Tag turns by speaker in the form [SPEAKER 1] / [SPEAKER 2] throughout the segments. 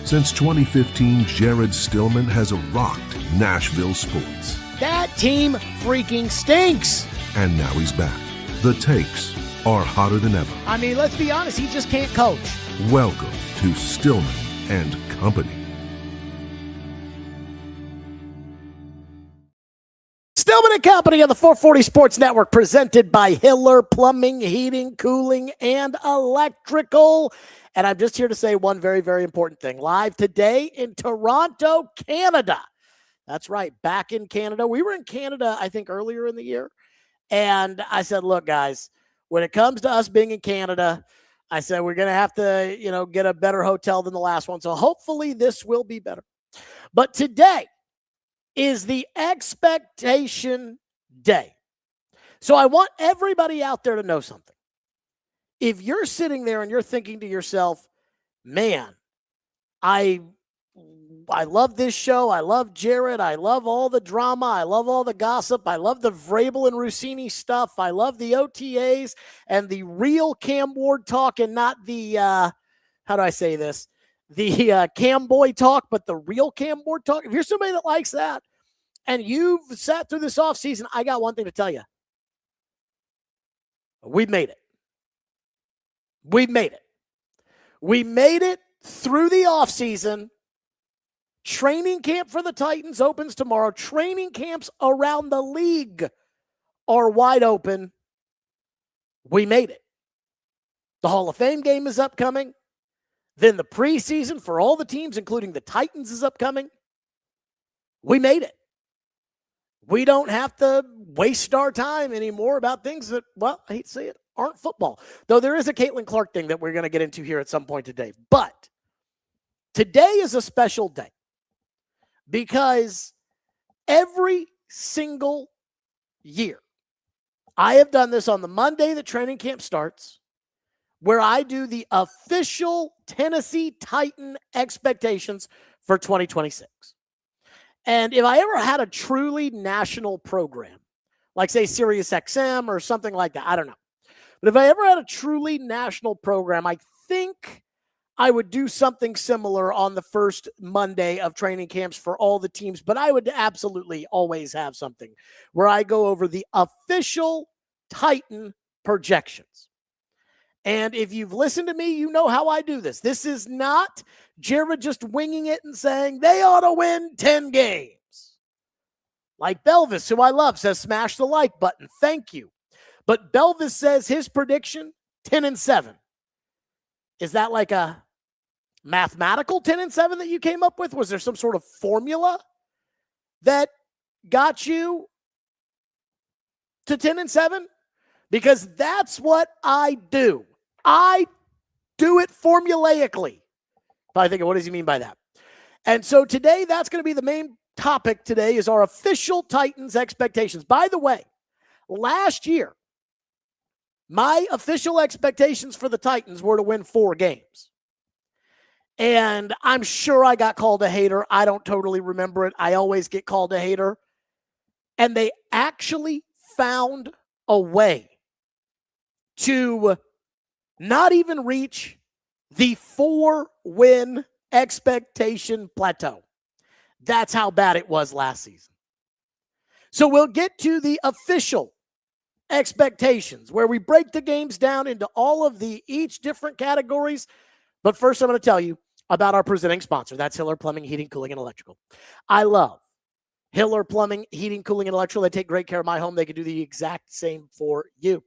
[SPEAKER 1] Since 2015, Jared Stillman has rocked Nashville sports.
[SPEAKER 2] That team freaking stinks.
[SPEAKER 1] And now he's back. The takes are hotter than ever.
[SPEAKER 2] I mean, let's be honest, he just can't coach.
[SPEAKER 1] Welcome to Stillman and Company.
[SPEAKER 2] Stillman and Company on the 440 Sports Network, presented by Hiller Plumbing, Heating, Cooling, and Electrical. And I'm just here to say one very, very important thing. Live today in Toronto, Canada. That's right, back in Canada. We were in Canada, I think, earlier in the year. And I said, look, guys, when it comes to us being in Canada, I said, we're going to have to, get a better hotel than the last one. So hopefully this will be better. But today is the expectation day. So I want everybody out there to know something. If you're sitting there and you're thinking to yourself, man, I love this show. I love Jared. I love all the drama. I love all the gossip. I love the Vrabel and Rossini stuff. I love the OTAs and the real Cam Ward talk and not the, how do I say this? The Cam Boy talk, but the real Cam Ward talk. If you're somebody that likes that and you've sat through this offseason, I got one thing to tell you. We've made it. We've made it. We made it through the offseason. Training camp for the Titans opens tomorrow. Training camps around the league are wide open. We made it. The Hall of Fame game is upcoming. Then the preseason for all the teams, including the Titans, is upcoming. We made it. We don't have to waste our time anymore about things that, well, I hate to say it, aren't football. Though there is a Caitlin Clark thing that we're going to get into here at some point today. But today is a special day because every single year, I have done this on the Monday that training camp starts, where I do the official Tennessee Titan expectations for 2026. And if I ever had a truly national program, like say Sirius XM or something like that, I don't know. But if I ever had a truly national program, I think I would do something similar on the first Monday of training camps for all the teams. But I would absolutely always have something where I go over the official Titan projections. And if you've listened to me, you know how I do this. This is not Jared just winging it and saying they ought to win 10 games. Like Belvis, who I love, says smash the like button. Thank you. But Belvis says his prediction, 10-7. Is that like a mathematical 10-7 that you came up with? Was there some sort of formula that got you to 10-7? Because that's what I do. I do it formulaically. I think, what does he mean by that? And so today, that's going to be the main topic today is our official Titans expectations. By the way, last year, my official expectations for the Titans were to win 4 games. And I'm sure I got called a hater. I don't totally remember it. I always get called a hater. And they actually found a way to not even reach the 4-win expectation plateau. That's how bad it was last season. So we'll get to the official expectations where we break the games down into all of the each different categories. But first, I'm going to tell you about our presenting sponsor. That's Hiller Plumbing, Heating, Cooling, and Electrical. I love Hiller Plumbing, Heating, Cooling, and Electrical. They take great care of my home. They can do the exact same for you.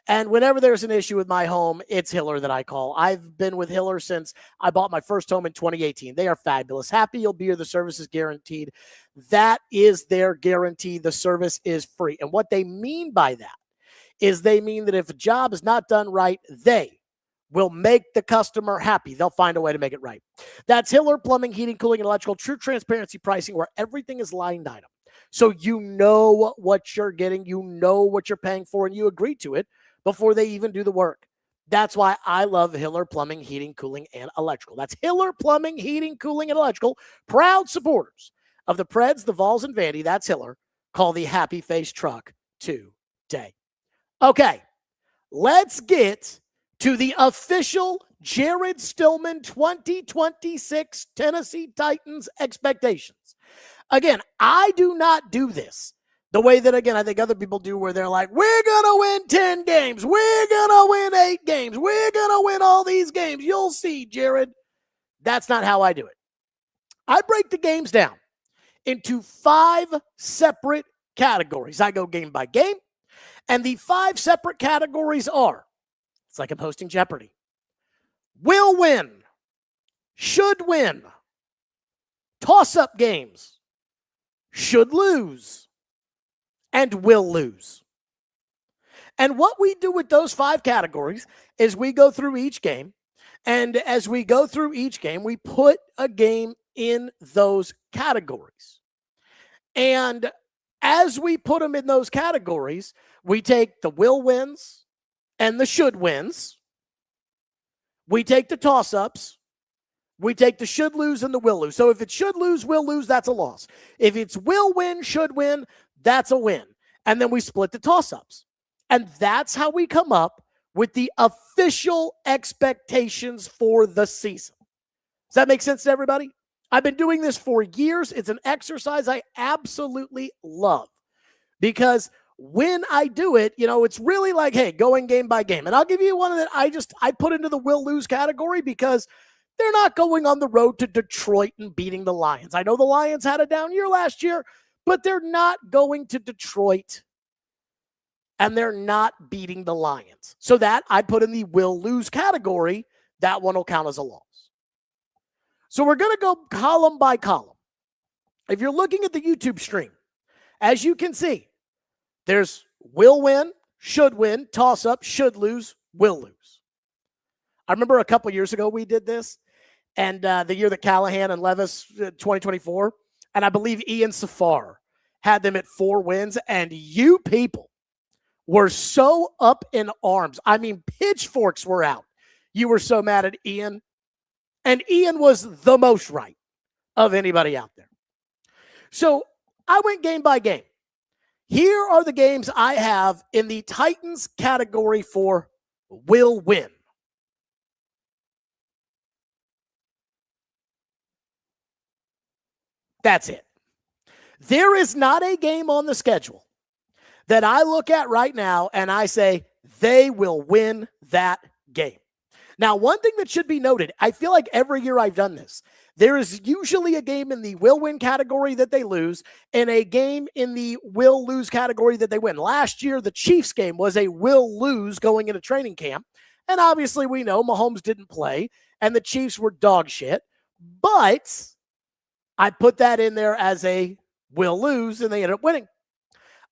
[SPEAKER 2] And whenever there's an issue with my home, it's Hiller that I call. I've been with Hiller since I bought my first home in 2018. They are fabulous. Happy you'll be here. The service is guaranteed. That is their guarantee. The service is free. And what they mean by that is they mean that if a job is not done right, they will make the customer happy. They'll find a way to make it right. That's Hiller Plumbing, Heating, Cooling, and Electrical. True transparency pricing where everything is line item. So you know what you're getting, you know what you're paying for, and you agree to it before they even do the work. That's why I love Hiller Plumbing, Heating, Cooling, and Electrical. That's Hiller Plumbing, Heating, Cooling, and Electrical. Proud supporters of the Preds, the Vols, and Vandy. That's Hiller. Call the Happy Face Truck today. Okay, let's get to the official Jared Stillman 2026 Tennessee Titans expectations. Again, I do not do this the way that, again, I think other people do, where they're like, we're going to win 10 games. We're going to win 8 games. We're going to win all these games. You'll see, Jared. That's not how I do it. I break the games down into 5 separate categories. I go game by game, and the 5 separate categories are, it's like I'm hosting Jeopardy: will win, should win, toss-up games, should lose, and will lose. And what we do with those 5 categories is we go through each game, and as we go through each game, we put a game in those categories. And as we put them in those categories, we take the will wins and the should wins. We take the toss-ups. We take the should lose and the will lose. So if it should lose, will lose, that's a loss. If it's will win, should win, that's a win. And then we split the toss-ups. And that's how we come up with the official expectations for the season. Does that make sense to everybody? I've been doing this for years. It's an exercise I absolutely love, because when I do it, it's really like, hey, going game by game. And I'll give you one that I put into the will lose category, because they're not going on the road to Detroit and beating the Lions. I know the Lions had a down year last year, but they're not going to Detroit and they're not beating the Lions. So that I put in the will lose category. That one will count as a loss. So we're going to go column by column. If you're looking at the YouTube stream, as you can see, there's will win, should win, toss up, should lose, will lose. I remember a couple years ago we did this, and the year that Callahan and Levis, 2024, and I believe Ian Safar had them at 4 wins, and you people were so up in arms. I mean, pitchforks were out. You were so mad at Ian, and Ian was the most right of anybody out there. So I went game by game. Here are the games I have in the Titans category for will win. That's it. There is not a game on the schedule that I look at right now and I say they will win that game. Now, one thing that should be noted, I feel like every year I've done this, there is usually a game in the will win category that they lose and a game in the will lose category that they win. Last year, the Chiefs game was a will lose going into training camp. And obviously we know Mahomes didn't play and the Chiefs were dog shit. But I put that in there as a will lose and they ended up winning.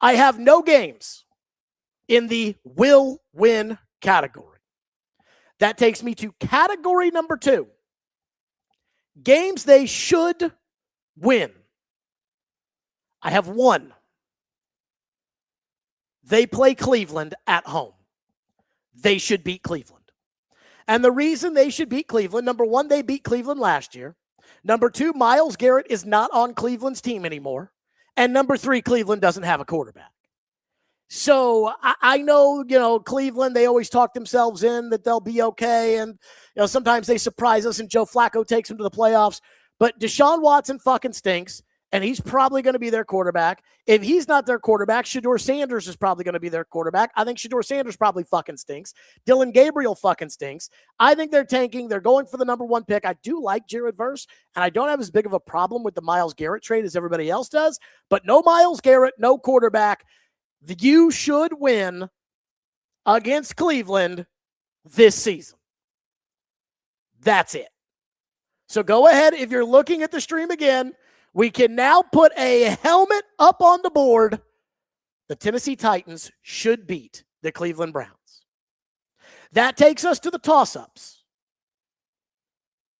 [SPEAKER 2] I have no games in the will win category. That takes me to category number 2. Games they should win. I have 1. They play Cleveland at home. They should beat Cleveland. And the reason they should beat Cleveland, number 1, they beat Cleveland last year. Number 2, Myles Garrett is not on Cleveland's team anymore. And number 3, Cleveland doesn't have a quarterback. So I know, Cleveland, they always talk themselves in that they'll be okay. And, sometimes they surprise us and Joe Flacco takes them to the playoffs. But Deshaun Watson fucking stinks, and he's probably going to be their quarterback. If he's not their quarterback, Shedeur Sanders is probably going to be their quarterback. I think Shedeur Sanders probably fucking stinks. Dylan Gabriel fucking stinks. I think they're tanking. They're going for the number 1 pick. I do like Jared Verse, and I don't have as big of a problem with the Myles Garrett trade as everybody else does. But no Myles Garrett, no quarterback. You should win against Cleveland this season. That's it. So go ahead. If you're looking at the stream again, we can now put a helmet up on the board. The Tennessee Titans should beat the Cleveland Browns. That takes us to the toss-ups.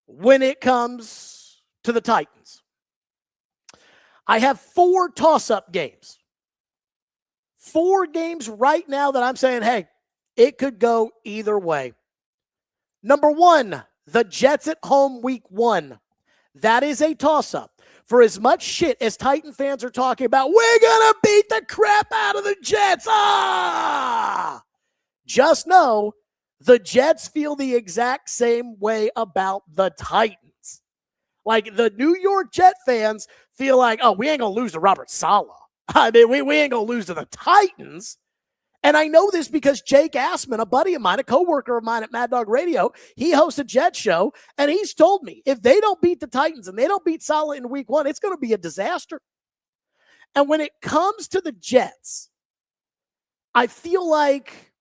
[SPEAKER 2] When it comes to the Titans, I have 4 toss-up games. 4 games right now that I'm saying, hey, it could go either way. Number 1, the Jets at home week 1. That is a toss-up. For as much shit as Titan fans are talking about, we're going to beat the crap out of the Jets. Just know The Jets feel the exact same way about the Titans. Like, the New York Jet fans feel like, oh, we ain't going to lose to Robert Saleh. I mean, we ain't going to lose to the Titans. And I know this because Jake Assman, a buddy of mine, a coworker of mine at Mad Dog Radio, he hosts a Jet show, and he's told me if they don't beat the Titans and they don't beat Saleh in week 1, it's going to be a disaster. And when it comes to the Jets, I feel like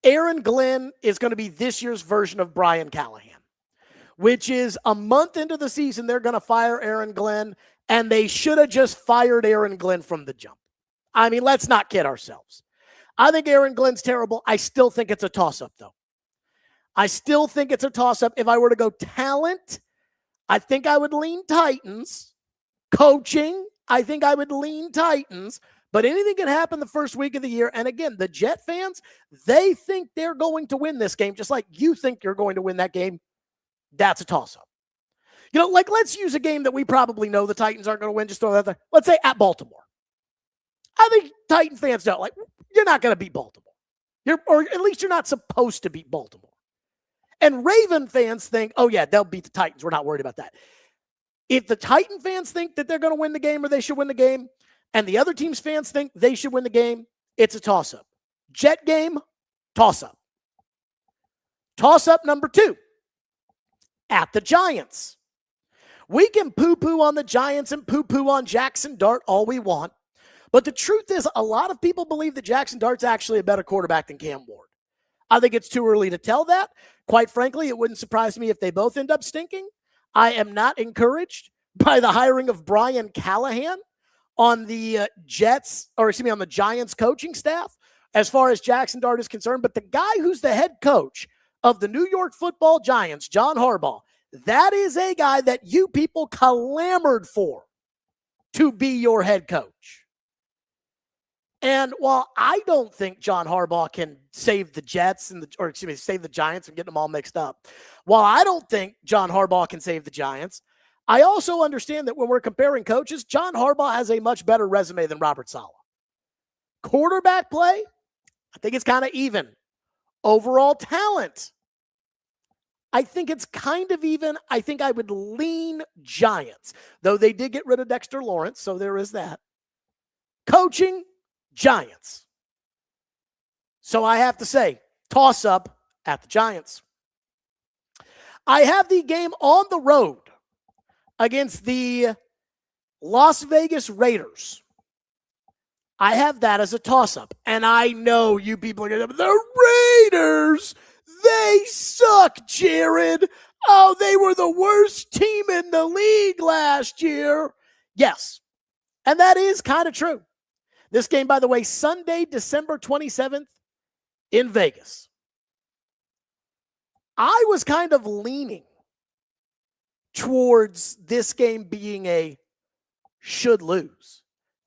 [SPEAKER 2] Aaron Glenn is going to be this year's version of Brian Callahan, which is a month into the season, they're going to fire Aaron Glenn, and they should have just fired Aaron Glenn from the jump. I mean, let's not kid ourselves. I think Aaron Glenn's terrible. I still think it's a toss-up, though. I still think it's a toss-up. If I were to go talent, I think I would lean Titans. Coaching, I think I would lean Titans. But anything can happen the first week of the year. And again, the Jet fans, they think they're going to win this game, just like you think you're going to win that game. That's a toss-up. You know, like, let's use a game that we probably know the Titans aren't going to win. Just throw that there. Let's say at Baltimore. I think Titan fans know, like, you're not going to beat Baltimore. Or at least you're not supposed to beat Baltimore. And Raven fans think, oh, yeah, they'll beat the Titans. We're not worried about that. If the Titan fans think that they're going to win the game or they should win the game, and the other team's fans think they should win the game, it's a toss-up. Jet game, toss-up. Toss-up number 2, at the Giants. We can poo-poo on the Giants and poo-poo on Jackson Dart all we want, but the truth is a lot of people believe that Jackson Dart's actually a better quarterback than Cam Ward. I think it's too early to tell that. Quite frankly, it wouldn't surprise me if they both end up stinking. I am not encouraged by the hiring of Brian Callahan on the on the Giants coaching staff as far as Jackson Dart is concerned. But the guy who's the head coach of the New York Football Giants, John Harbaugh, that is a guy that you people clamored for to be your head coach. And while I don't think John Harbaugh can save the Jets save the Giants and getting them all mixed up, while I don't think John Harbaugh can save the Giants, I also understand that when we're comparing coaches, John Harbaugh has a much better resume than Robert Saleh. Quarterback play, I think it's kind of even. Overall talent, I think it's kind of even. I think I would lean Giants, though they did get rid of Dexter Lawrence, so there is that. Coaching, Giants. So I have to say, toss-up at the Giants. I have the game on the road against the Las Vegas Raiders. I have that as a toss-up. And I know you people are going to, the Raiders, they suck, Jared. Oh, they were the worst team in the league last year. Yes, and that is kind of true. This game, by the way, Sunday, December 27th in Vegas. I was kind of leaning towards this game being a should lose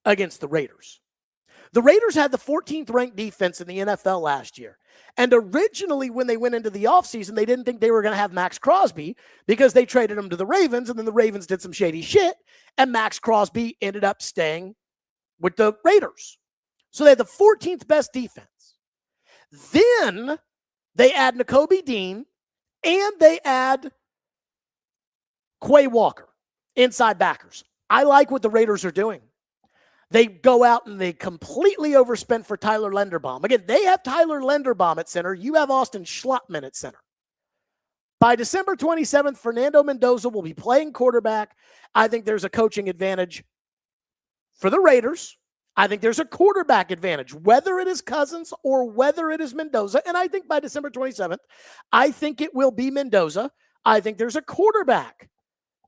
[SPEAKER 2] against the Raiders. The Raiders had the 14th ranked defense in the NFL last year. And originally when they went into the offseason, they didn't think they were going to have Max Crosby because they traded him to the Ravens, and then the Ravens did some shady shit, and Max Crosby ended up staying with the Raiders. So they had the 14th best defense. Then they add Nakobe Dean and they add Quay Walker, inside backers. I like what the Raiders are doing. They go out and they completely overspent for Tyler Linderbaum. Again, they have Tyler Linderbaum at center. You have Austin Schlottman at center. By December 27th, Fernando Mendoza will be playing quarterback. I think there's a coaching advantage for the Raiders. I think there's a quarterback advantage, whether it is Cousins or whether it is Mendoza. And I think by December 27th, I think it will be Mendoza. I think there's a quarterback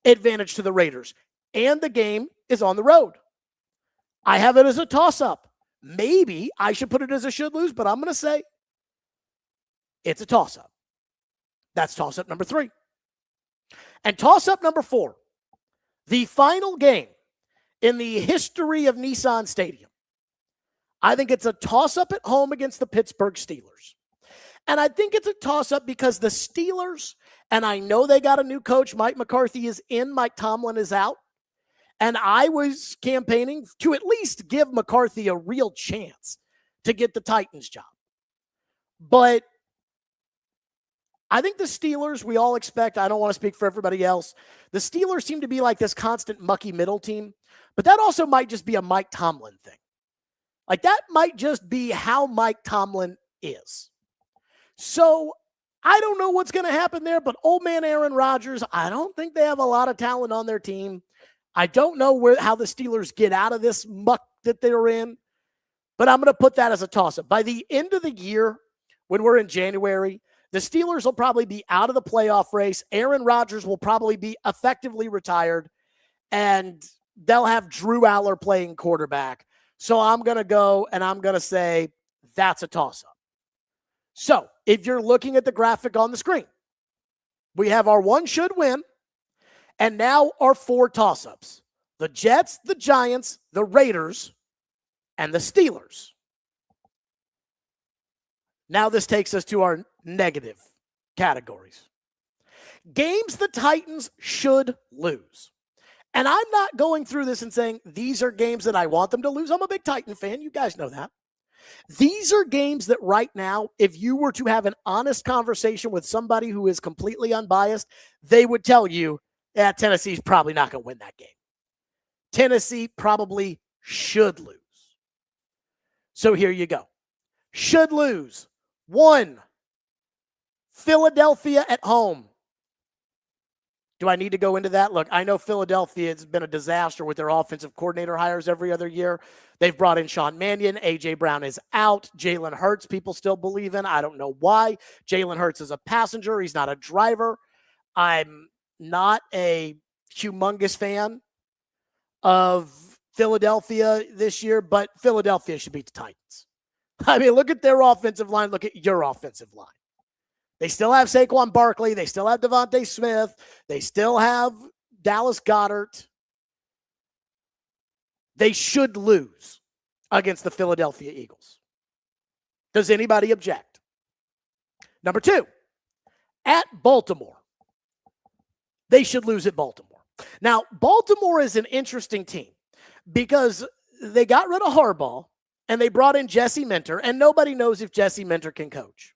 [SPEAKER 2] advantage to the Raiders. And the game is on the road. I have it as a toss-up. Maybe I should put it as a should lose, but I'm going to say it's a toss-up. That's toss-up number 3. And toss-up number 4, the final game in the history of Nissan Stadium. I think it's a toss-up at home against the Pittsburgh Steelers. And I think it's a toss-up because the Steelers, and I know they got a new coach, Mike McCarthy is in, Mike Tomlin is out. And I was campaigning to at least give McCarthy a real chance to get the Titans job. But I think the Steelers, we all expect, I don't want to speak for everybody else, the Steelers seem to be like this constant mucky middle team, but that also might just be a Mike Tomlin thing. Like that might just be how Mike Tomlin is. So I don't know what's going to happen there, but old man Aaron Rodgers, I don't think they have a lot of talent on their team. I don't know how the Steelers get out of this muck that they're in, but I'm going to put that as a toss-up. By the end of the year, when we're in January, the Steelers will probably be out of the playoff race. Aaron Rodgers will probably be effectively retired, and they'll have Drew Aller playing quarterback. So I'm going to go and I'm going to say that's a toss-up. So if you're looking at the graphic on the screen, we have our one should win, and now our 4 toss-ups. The Jets, the Giants, the Raiders, and the Steelers. Now this takes us to our negative categories. Games the Titans should lose. And I'm not going through this and saying these are games that I want them to lose. I'm a big Titan fan. You guys know that. These are games that right now, if you were to have an honest conversation with somebody who is completely unbiased, they would tell you, yeah, Tennessee's probably not going to win that game. Tennessee probably should lose. So here you go. Should lose. 1, Philadelphia at home. Do I need to go into that? Look, I know Philadelphia has been a disaster with their offensive coordinator hires every other year. They've brought in Sean Mannion. A.J. Brown is out. Jalen Hurts, people still believe in. I don't know why. Jalen Hurts is a passenger. He's not a driver. I'm not a humongous fan of Philadelphia this year, but Philadelphia should beat the Titans. I mean, look at their offensive line. Look at your offensive line. They still have Saquon Barkley. They still have Devontae Smith. They still have Dallas Goedert. They should lose against the Philadelphia Eagles. Does anybody object? Number 2, at Baltimore. They should lose at Baltimore. Now, Baltimore is an interesting team because they got rid of Harbaugh and they brought in Jesse Minter, and nobody knows if Jesse Minter can coach.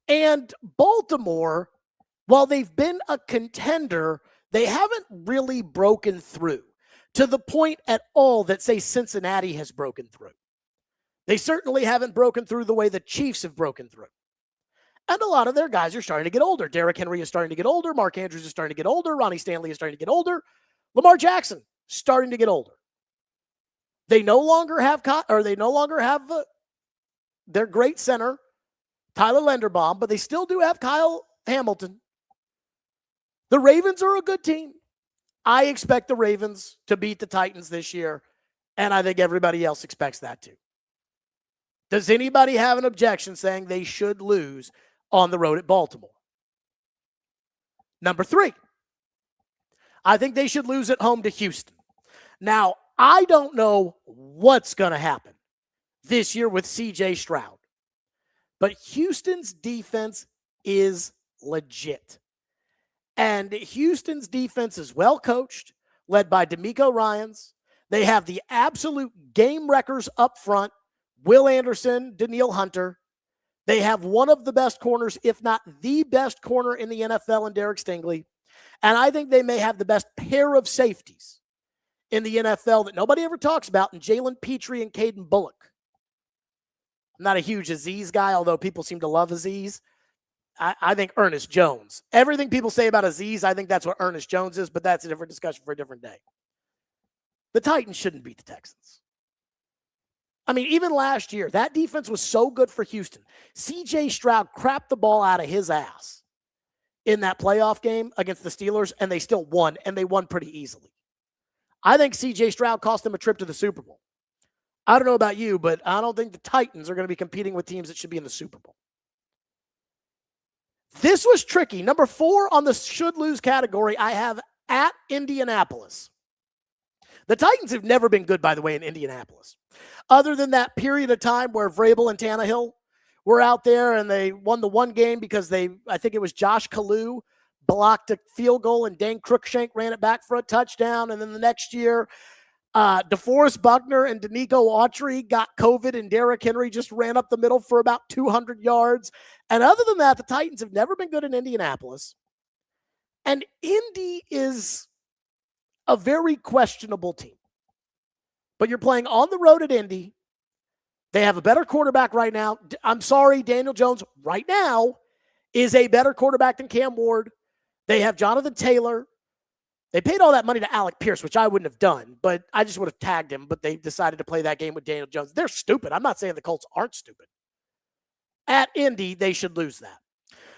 [SPEAKER 2] And Baltimore, while they've been a contender, they haven't really broken through to the point at all that, say, Cincinnati has broken through. They certainly haven't broken through the way the Chiefs have broken through. And a lot of their guys are starting to get older. Derrick Henry is starting to get older. Mark Andrews is starting to get older. Ronnie Stanley is starting to get older. Lamar Jackson starting to get older. They no longer have their great center, Tyler Linderbaum, but they still do have Kyle Hamilton. The Ravens are a good team. I expect the Ravens to beat the Titans this year, and I think everybody else expects that too. Does anybody have an objection saying they should lose on the road at Baltimore? Number 3, I think they should lose at home to Houston. Now, I don't know what's going to happen this year with C.J. Stroud. But Houston's defense is legit. And Houston's defense is well coached, led by DeMeco Ryans. They have the absolute game wreckers up front, Will Anderson, Danielle Hunter. They have one of the best corners, if not the best corner in the NFL in Derek Stingley. And I think they may have the best pair of safeties in the NFL that nobody ever talks about, in Jalen Petrie and Caden Bullock. I'm not a huge Aziz guy, although people seem to love Aziz. I think Ernest Jones. Everything people say about Aziz, I think that's what Ernest Jones is, but that's a different discussion for a different day. The Titans shouldn't beat the Texans. I mean, even last year, that defense was so good for Houston. C.J. Stroud crapped the ball out of his ass in that playoff game against the Steelers, and they still won, and they won pretty easily. I think C.J. Stroud cost them a trip to the Super Bowl. I don't know about you, but I don't think the Titans are going to be competing with teams that should be in the Super Bowl. This was tricky. Number 4 on the should-lose category, I have at Indianapolis. The Titans have never been good, by the way, in Indianapolis. Other than that period of time where Vrabel and Tannehill were out there and they won the one game because I think it was Josh Kalu blocked a field goal and Dane Cruikshank ran it back for a touchdown. And then the next year, DeForest Buckner and Danico Autry got COVID, and Derrick Henry just ran up the middle for about 200 yards. And other than that, the Titans have never been good in Indianapolis. And Indy is a very questionable team. But you're playing on the road at Indy. They have a better quarterback right now. I'm sorry, Daniel Jones right now is a better quarterback than Cam Ward. They have Jonathan Taylor. They paid all that money to Alec Pierce, which I wouldn't have done, but I just would have tagged him, but they decided to play that game with Daniel Jones. They're stupid. I'm not saying the Colts aren't stupid. At Indy, they should lose that.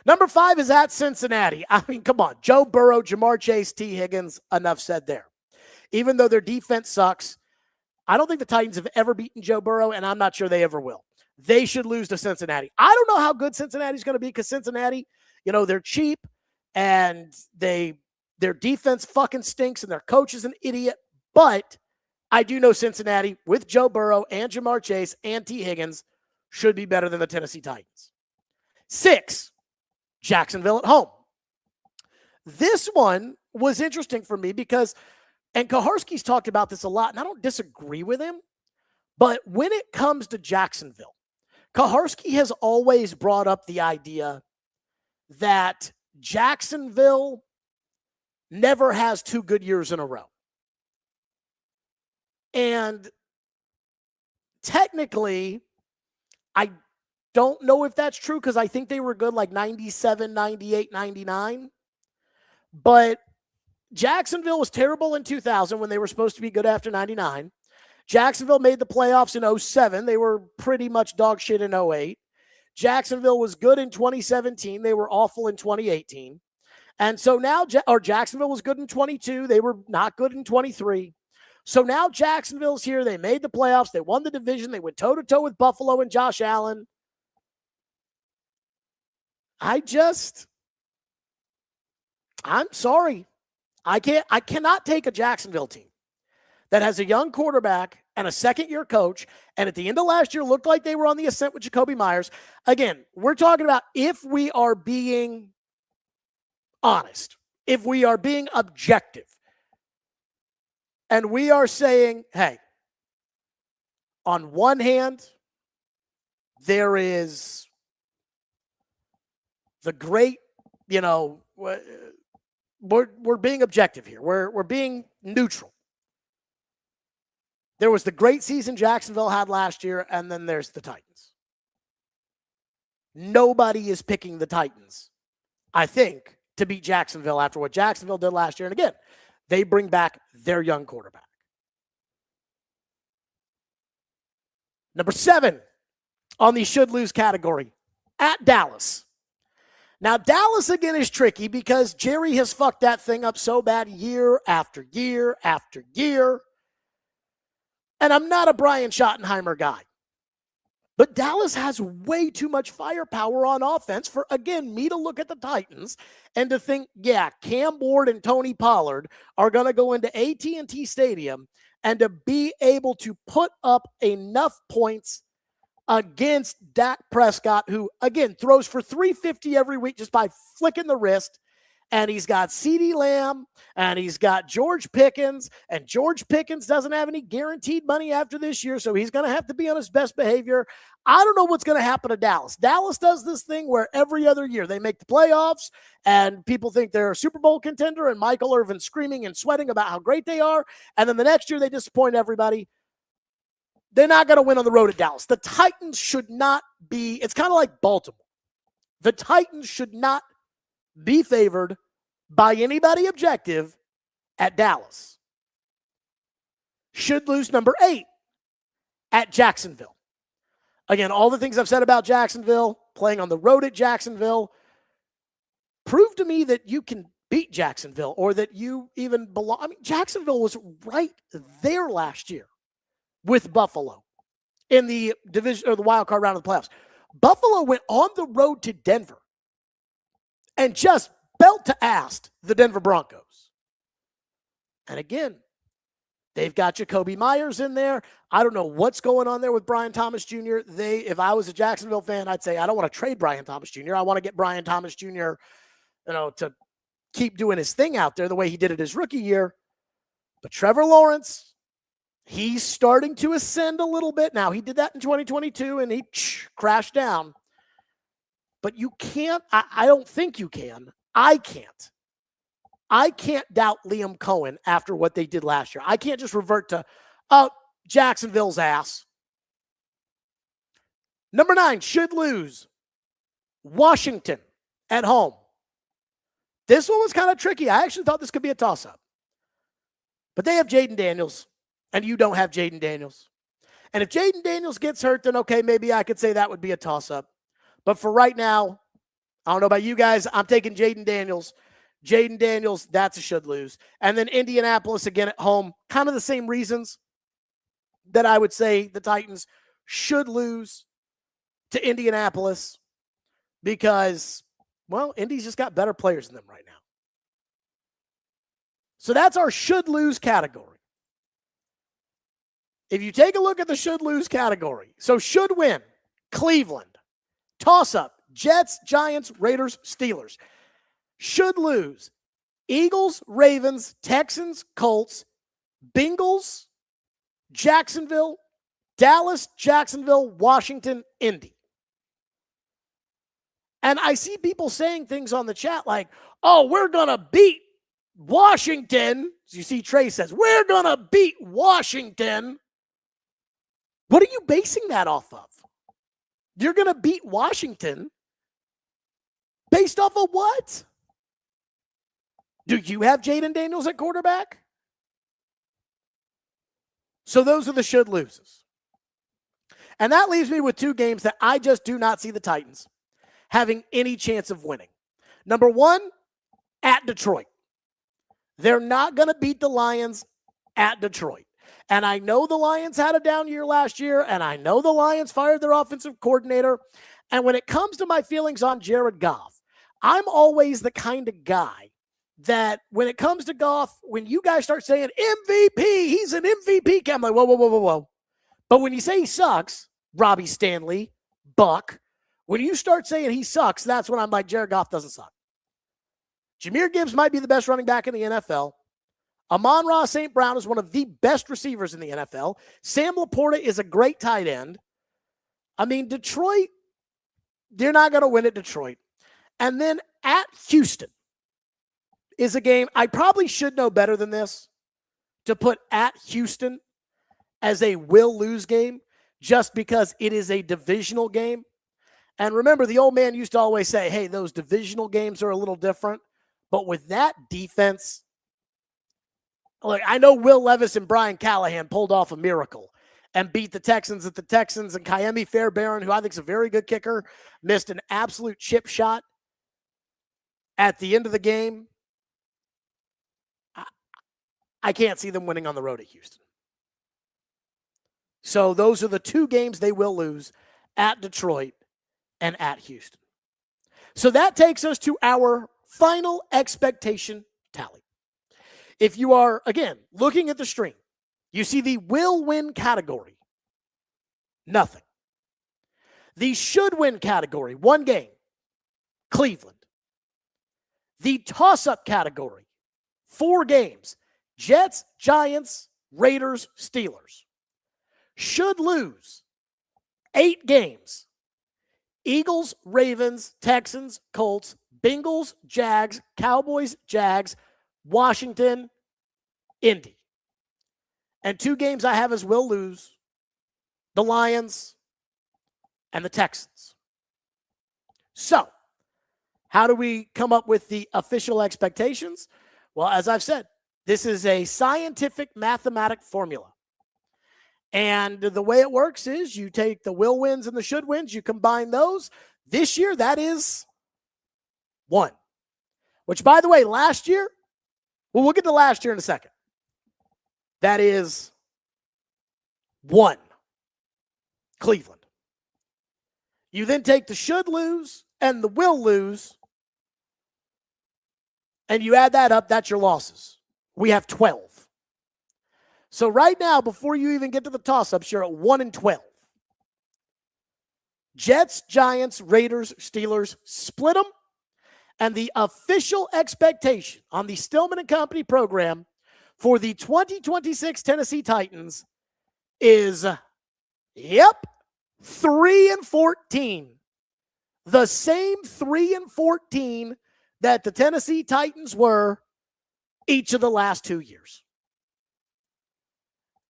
[SPEAKER 2] Number 5 is at Cincinnati. I mean, come on. Joe Burrow, Jamar Chase, T. Higgins, enough said there. Even though their defense sucks, I don't think the Titans have ever beaten Joe Burrow, and I'm not sure they ever will. They should lose to Cincinnati. I don't know how good Cincinnati's going to be because Cincinnati, they're cheap, and their defense fucking stinks, and their coach is an idiot. But I do know Cincinnati, with Joe Burrow and Jamar Chase and T. Higgins, should be better than the Tennessee Titans. 6, Jacksonville at home. This one was interesting for me because, and Kaharski's talked about this a lot, and I don't disagree with him, but when it comes to Jacksonville, Kaharski has always brought up the idea that Jacksonville never has 2 good years in a row. And technically, I don't know if that's true because I think they were good like 97, 98, 99. But Jacksonville was terrible in 2000 when they were supposed to be good after 99. Jacksonville made the playoffs in 07. They were pretty much dog shit in 08. Jacksonville was good in 2017. They were awful in 2018. And so now, Jacksonville was good in 22. They were not good in 23. So now Jacksonville's here. They made the playoffs. They won the division. They went toe-to-toe with Buffalo and Josh Allen. I'm sorry. I cannot take a Jacksonville team that has a young quarterback and a second-year coach, and at the end of last year looked like they were on the ascent with Jacoby Myers. Again, we're talking about if we are being honest, if we are being objective, and we are saying, hey, on one hand, there is the great, we're being objective here. We're being neutral. There was the great season Jacksonville had last year, and then there's the Titans. Nobody is picking the Titans, I think, to beat Jacksonville after what Jacksonville did last year. And again, they bring back their young quarterback. Number 7 on the should-lose category, at Dallas. Now, Dallas, again, is tricky because Jerry has fucked that thing up so bad year after year after year. And I'm not a Brian Schottenheimer guy. But Dallas has way too much firepower on offense for, again, me to look at the Titans and to think, yeah, Cam Ward and Tony Pollard are going to go into AT&T Stadium and to be able to put up enough points against Dak Prescott, who, again, throws for 350 every week just by flicking the wrist. And he's got CeeDee Lamb, and he's got George Pickens, and George Pickens doesn't have any guaranteed money after this year, so he's going to have to be on his best behavior. I don't know what's going to happen to Dallas. Dallas does this thing where every other year they make the playoffs, and people think they're a Super Bowl contender, and Michael Irvin screaming and sweating about how great they are, and then the next year they disappoint everybody. They're not going to win on the road at Dallas. The Titans should not be, it's kind of like Baltimore. The Titans should not be favored by anybody objective at Dallas. Should lose number 8 at Jacksonville. Again, all the things I've said about Jacksonville, playing on the road at Jacksonville, prove to me that you can beat Jacksonville or that you even belong. I mean, Jacksonville was right there last year with Buffalo in the division or the wild card round of the playoffs. Buffalo went on the road to Denver and just belt to ass the Denver Broncos. And again, they've got Jacoby Myers in there. I don't know what's going on there with Brian Thomas Jr. If I was a Jacksonville fan, I'd say, I don't want to trade Brian Thomas Jr. I want to get Brian Thomas Jr., to keep doing his thing out there the way he did it his rookie year. But Trevor Lawrence He's starting to ascend a little bit. Now, he did that in 2022 and he crashed down. But you can't, I don't think you can. I can't. I can't doubt Liam Cohen after what they did last year. I can't just revert to, Jacksonville's ass. Number 9, should lose. Washington at home. This one was kind of tricky. I actually thought this could be a toss-up. But they have Jaden Daniels, and you don't have Jaden Daniels. And if Jaden Daniels gets hurt, then okay, maybe I could say that would be a toss-up. But for right now, I don't know about you guys, I'm taking Jaden Daniels. Jaden Daniels, that's a should lose. And then Indianapolis again at home, kind of the same reasons that I would say the Titans should lose to Indianapolis because, well, Indy's just got better players than them right now. So that's our should lose category. If you take a look at the should lose category, so should win, Cleveland, toss up, Jets, Giants, Raiders, Steelers. Should lose, Eagles, Ravens, Texans, Colts, Bengals, Jacksonville, Dallas, Jacksonville, Washington, Indy. And I see people saying things on the chat like, oh, we're going to beat Washington. As you see, Trey says, we're going to beat Washington. What are you basing that off of? You're going to beat Washington based off of what? Do you have Jaden Daniels at quarterback? So those are the should loses. And that leaves me with 2 games that I just do not see the Titans having any chance of winning. Number 1, at Detroit. They're not going to beat the Lions at Detroit. And I know the Lions had a down year last year, and I know the Lions fired their offensive coordinator. And when it comes to my feelings on Jared Goff, I'm always the kind of guy that when it comes to Goff, when you guys start saying MVP, he's an MVP, I'm like, whoa. But when you say he sucks, Robbie Stanley, Buck, when you start saying he sucks, that's when I'm like, Jared Goff doesn't suck. Jahmyr Gibbs might be the best running back in the NFL. Amon-Ra St. Brown is one of the best receivers in the NFL. Sam Laporta is a great tight end. I mean, Detroit, they're not going to win at Detroit. And then at Houston is a game, I probably should know better than this, to put at Houston as a will-lose game just because it is a divisional game. And remember, the old man used to always say, hey, those divisional games are a little different. But with that defense, look, I know Will Levis and Brian Callahan pulled off a miracle and beat the Texans at the Texans, and Kayemi Fairbairn, who I think is a very good kicker, missed an absolute chip shot at the end of the game. I can't see them winning on the road at Houston. So those are the 2 games they will lose, at Detroit and at Houston. So that takes us to our final expectation tally. If you are, again, looking at the stream, you see the will win category, nothing. The should win category, 1 game, Cleveland. The toss-up category, 4 games, Jets, Giants, Raiders, Steelers. Should lose, 8 games, Eagles, Ravens, Texans, Colts, Bengals, Jags, Cowboys, Jags, Washington, Indy. And 2 games I have as will lose, the Lions and the Texans. So, how do we come up with the official expectations? Well, as I've said, this is a scientific mathematic formula. And the way it works is you take the will wins and the should wins, you combine those. This year, that is 1. Which, by the way, last year, well, we'll get to last year in a second. That is 1. Cleveland. You then take the should lose and the will lose, and you add that up, that's your losses. We have 12. So right now, before you even get to the toss-ups, you're at 1-12. Jets, Giants, Raiders, Steelers, split them. And the official expectation on the Stillman and Company program for the 2026 Tennessee Titans is, 3-14. The same 3-14 that the Tennessee Titans were each of the last 2 years.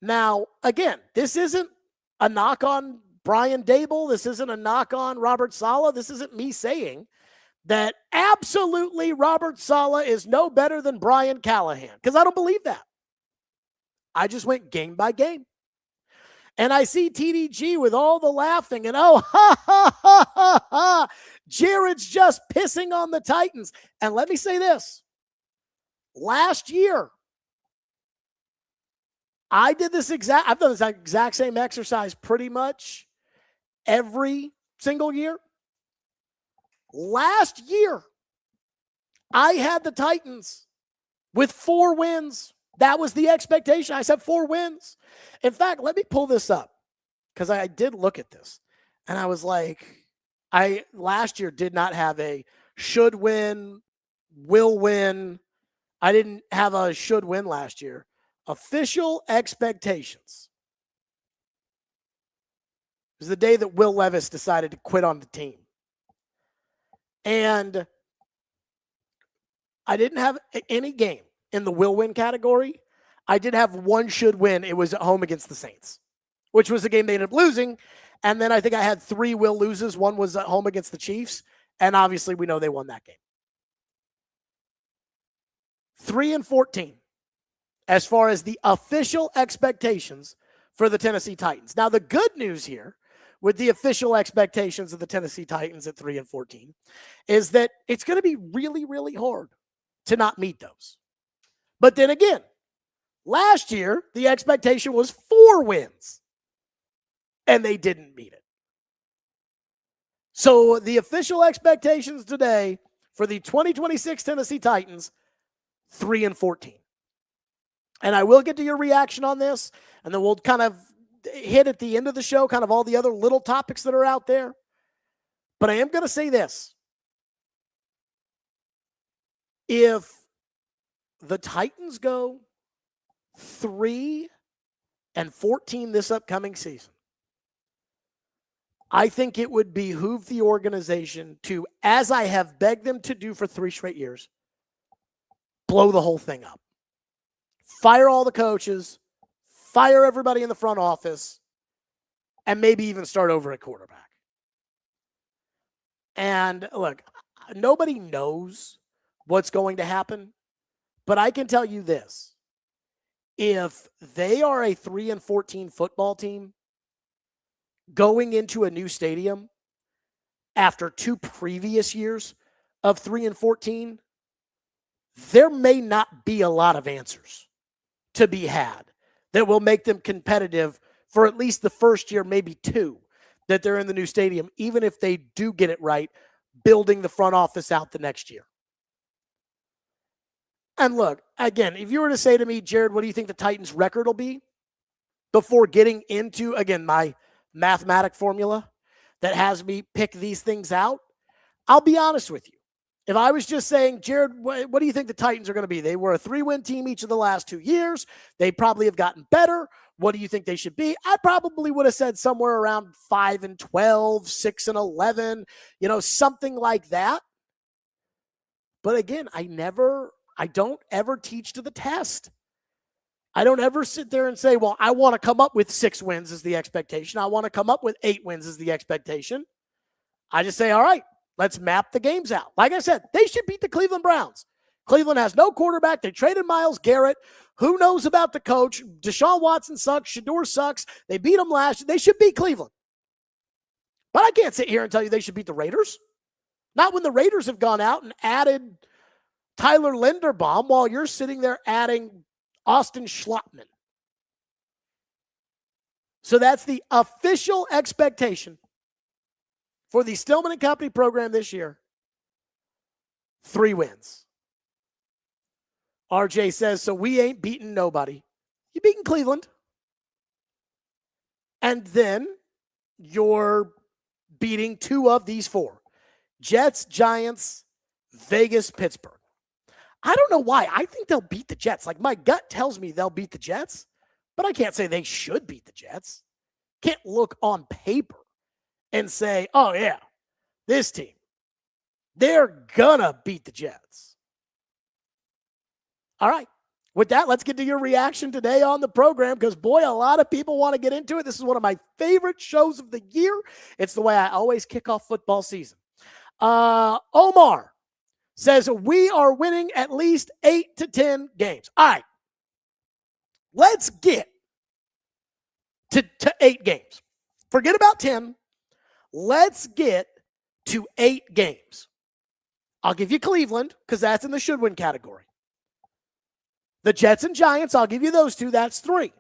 [SPEAKER 2] Now, again, this isn't a knock on Brian Dable. This isn't a knock on Robert Saleh. This isn't me saying that absolutely Robert Saleh is no better than Brian Callahan, because I don't believe that. I just went game by game. And I see TDG with all the laughing and, oh, ha, ha, ha, ha, ha. Jared's just pissing on the Titans. And let me say this. Last year, I've done this exact same exercise pretty much every single year. Last year, I had the Titans with 4 wins. That was the expectation. I said 4 wins. In fact, let me pull this up, because I did look at this. And I was like, I last year did not have a should win, will win. I didn't have a should win last year. Official expectations. It was the day that Will Levis decided to quit on the team. And I didn't have any game in the will win category. I did have one should win. It was at home against the Saints, which was a game they ended up losing. And then I think I had 3 will loses. One was at home against the Chiefs. And obviously we know they won that game. 3-14 as far as the official expectations for the Tennessee Titans. Now, the good news here with the official expectations of the Tennessee Titans at 3-14 is that it's going to be really, really hard to not meet those. But then again, last year, the expectation was 4 wins, and they didn't meet it. So the official expectations today for the 2026 Tennessee Titans, 3-14. And I will get to your reaction on this, and then we'll kind of hit at the end of the show kind of all the other little topics that are out there. But I am going to say this. If the Titans go 3-14 this upcoming season, I think it would behoove the organization to, as I have begged them to do for 3 straight years, blow the whole thing up. Fire all the coaches, fire everybody in the front office, and maybe even start over at quarterback. And look, nobody knows what's going to happen, but I can tell you this. If they are a 3-14 football team going into a new stadium after 2 previous years of 3-14, there may not be a lot of answers to be had that will make them competitive for at least the first year, maybe 2, that they're in the new stadium, even if they do get it right, building the front office out the next year. And look, again, if you were to say to me, Jared, what do you think the Titans' record will be before getting into, again, my mathematic formula that has me pick these things out, I'll be honest with you. If I was just saying, Jared, what do you think the Titans are going to be? They were a 3-win team each of the last 2 years. They probably have gotten better. What do you think they should be? I probably would have said somewhere around 5-12, 6-11, something like that. But again, I don't ever teach to the test. I don't ever sit there and say, well, I want to come up with 6 wins as the expectation. I want to come up with 8 wins as the expectation. I just say, all right, let's map the games out. Like I said, they should beat the Cleveland Browns. Cleveland has no quarterback. They traded Myles Garrett. Who knows about the coach? Deshaun Watson sucks. Shador sucks. They beat them last year. They should beat Cleveland. But I can't sit here and tell you they should beat the Raiders. Not when the Raiders have gone out and added Tyler Linderbaum while you're sitting there adding Austin Schlottman. So that's the official expectation for the Stillman & Company program this year. 3 wins. RJ says, so we ain't beating nobody. You beating Cleveland. And then you're beating 2 of these 4. Jets, Giants, Vegas, Pittsburgh. I don't know why. I think they'll beat the Jets. Like, my gut tells me they'll beat the Jets, but I can't say they should beat the Jets. Can't look on paper and say, oh, yeah, this team, they're going to beat the Jets. All right. With that, let's get to your reaction today on the program because, boy, a lot of people want to get into it. This is one of my favorite shows of the year. It's the way I always kick off football season. Omar says we are winning at least 8 to 10 games. All right. Let's get to 8 games. Forget about 10. Let's get to 8 games. I'll give you Cleveland because that's in the should win category. The Jets and Giants, I'll give you those 2. That's 3.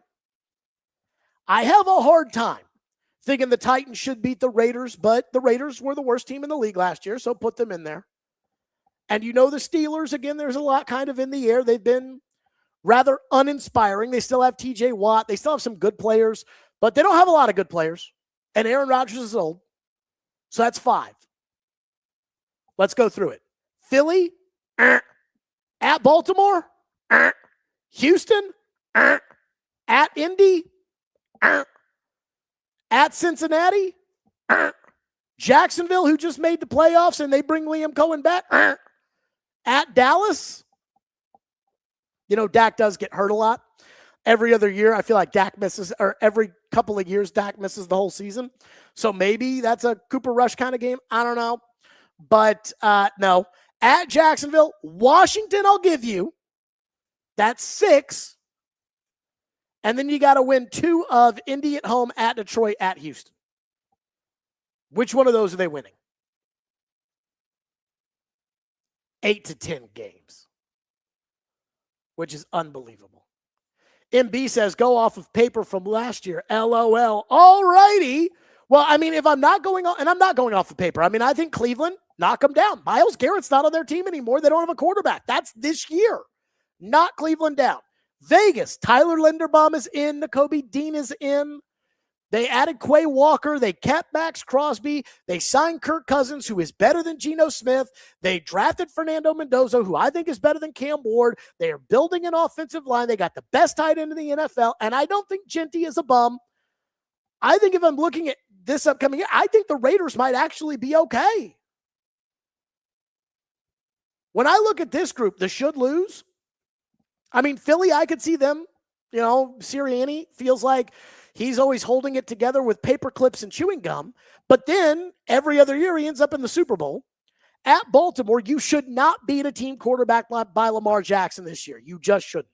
[SPEAKER 2] I have a hard time thinking the Titans should beat the Raiders, but the Raiders were the worst team in the league last year, so put them in there. And you know the Steelers, again, there's a lot kind of in the air. They've been rather uninspiring. They still have TJ Watt. They still have some good players, but they don't have a lot of good players. And Aaron Rodgers is old. So that's 5. Let's go through it. Philly, at Baltimore, Houston, at Indy, at Cincinnati, Jacksonville, who just made the playoffs and they bring Liam Cohen back, at Dallas. You know, Dak does get hurt a lot. Every other year, I feel like Dak misses, or every couple of years, Dak misses the whole season. So maybe that's a Cooper Rush kind of game. I don't know. But no. At Jacksonville, Washington, I'll give you. That's 6. And then you got to win 2 of Indy at home, at Detroit, at Houston. Which one of those are they winning? 8 to 10 games. Which is unbelievable. MB says, go off of paper from last year. LOL. All righty. Well, I mean, if I'm not going on, and I'm not going off of paper, I mean, I think Cleveland, knock them down. Myles Garrett's not on their team anymore. They don't have a quarterback. That's this year. Knock Cleveland down. Vegas, Tyler Linderbaum is in. Nakobe Dean is in. They added Quay Walker. They kept Max Crosby. They signed Kirk Cousins, who is better than Geno Smith. They drafted Fernando Mendoza, who I think is better than Cam Ward. They are building an offensive line. They got the best tight end in the NFL, and I don't think Genty is a bum. I think if I'm looking at this upcoming year, I think the Raiders might actually be okay. When I look at this group, the should lose, I mean, Philly, I could see them. You know, Sirianni feels like he's always holding it together with paper clips and chewing gum. But then every other year he ends up in the Super Bowl. At Baltimore, you should not beat a team quarterback by Lamar Jackson this year. You just shouldn't.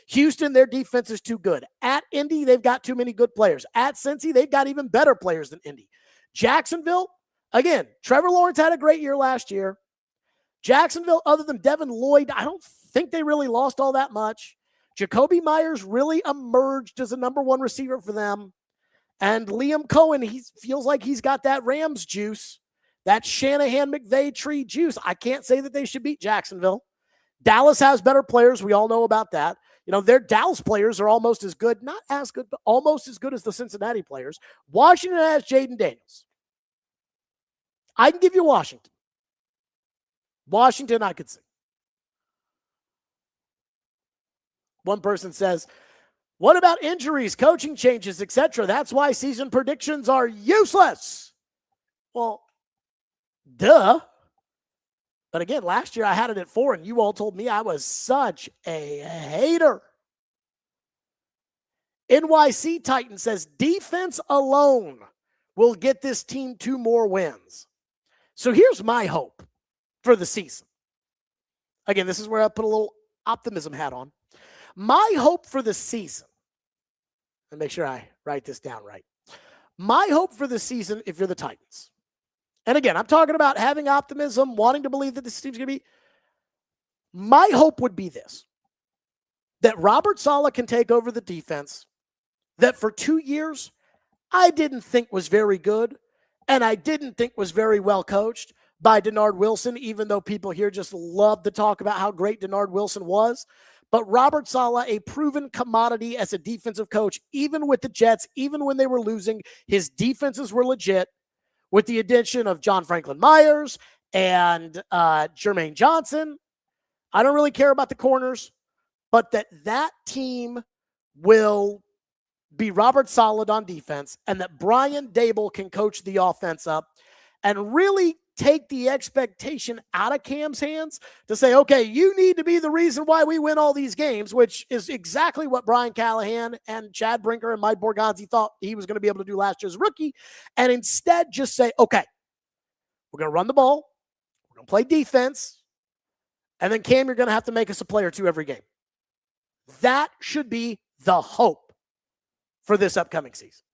[SPEAKER 2] Houston, their defense is too good. At Indy, they've got too many good players. At Cincy, they've got even better players than Indy. Jacksonville, again, Trevor Lawrence had a great year last year. Jacksonville, other than Devin Lloyd, I don't think they really lost all that much. Jacoby Myers really emerged as a number 1 receiver for them. And Liam Cohen, he feels like he's got that Rams juice, that Shanahan McVay tree juice. I can't say that they should beat Jacksonville. Dallas has better players. We all know about that. You know, their Dallas players are almost as good, not as good, but almost as good as the Cincinnati players. Washington has Jaden Daniels. I can give you Washington. Washington, I could see. One person says, what about injuries, coaching changes, etc.? That's why season predictions are useless. Well, duh. But again, last year I had it at 4, and you all told me I was such a hater. NYC Titan says, defense alone will get this team 2 more wins. So here's my hope for the season. Again, this is where I put a little optimism hat on. My hope for the season, and make sure I write this down right. My hope for the season, if you're the Titans, and again, I'm talking about having optimism, wanting to believe that this team's going to be, my hope would be this, that Robert Saleh can take over the defense that for 2 years I didn't think was very good, and I didn't think was very well coached by Denard Wilson, even though people here just love to talk about how great Denard Wilson was. But Robert Saleh, a proven commodity as a defensive coach, even with the Jets, even when they were losing, his defenses were legit. With the addition of John Franklin Myers and Jermaine Johnson, I don't really care about the corners, but that team will be Robert Saleh on defense, and that Brian Dable can coach the offense up and really take the expectation out of Cam's hands to say, okay, you need to be the reason why we win all these games, which is exactly what Brian Callahan and Chad Brinker and Mike Borgonzi thought he was going to be able to do last year's rookie. And instead just say, okay, we're going to run the ball. We're going to play defense. And then, Cam, you're going to have to make us a play or two every game. That should be the hope for this upcoming season.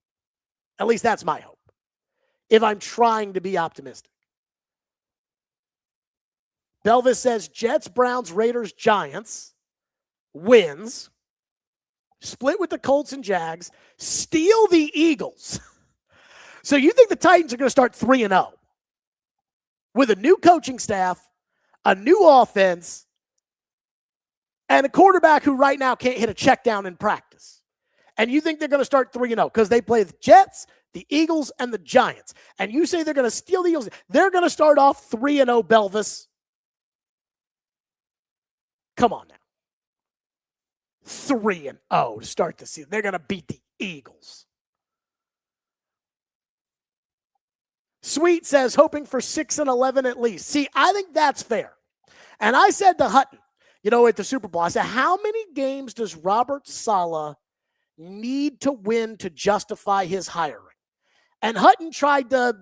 [SPEAKER 2] At least that's my hope, if I'm trying to be optimistic. Belvis says Jets, Browns, Raiders, Giants, wins, split with the Colts and Jags, steal the Eagles. So you think the Titans are going to start 3-0 with a new coaching staff, a new offense, and a quarterback who right now can't hit a check down in practice. And you think they're going to start 3-0 because they play the Jets, the Eagles, and the Giants. And you say they're going to steal the Eagles. They're going to start off 3-0, Belvis. Come on now. 3-0 to start the season. They're going to beat the Eagles. Sweet says, hoping for 6-11 at least. See, I think that's fair. And I said to Hutton, at the Super Bowl, I said, how many games does Robert Saleh need to win to justify his hiring? And Hutton tried to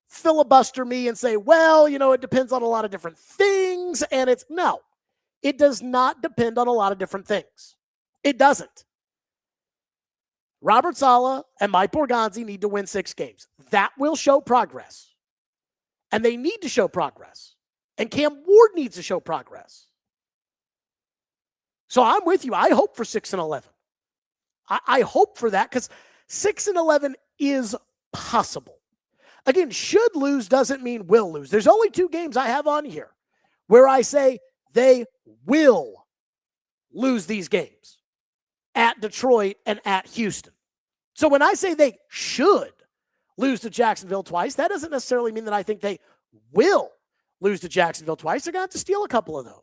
[SPEAKER 2] filibuster me and say, well, it depends on a lot of different things. And no, it does not depend on a lot of different things. It doesn't. Robert Saleh and Mike Borgonzi need to win 6 games. That will show progress. And they need to show progress. And Cam Ward needs to show progress. So I'm with you. I hope for 6-11. I hope for that because 6-11 is possible. Again, should lose doesn't mean will lose. There's only 2 games I have on here where I say they will lose these games. At Detroit and at Houston. So when I say they should lose to Jacksonville twice, that doesn't necessarily mean that I think they will lose to Jacksonville twice. They're going to have to steal a couple of those.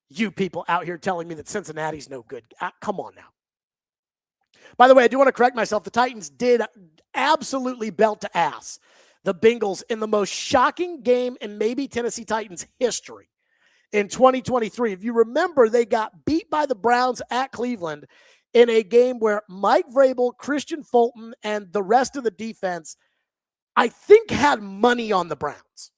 [SPEAKER 2] You people out here telling me that Cincinnati's no good. Come on now. By the way, I do want to correct myself. The Titans did absolutely belt to ass the Bengals in the most shocking game in maybe Tennessee Titans history. In 2023, if you remember, they got beat by the Browns at Cleveland in a game where Mike Vrabel, Christian Fulton, and the rest of the defense, I think, had money on the Browns.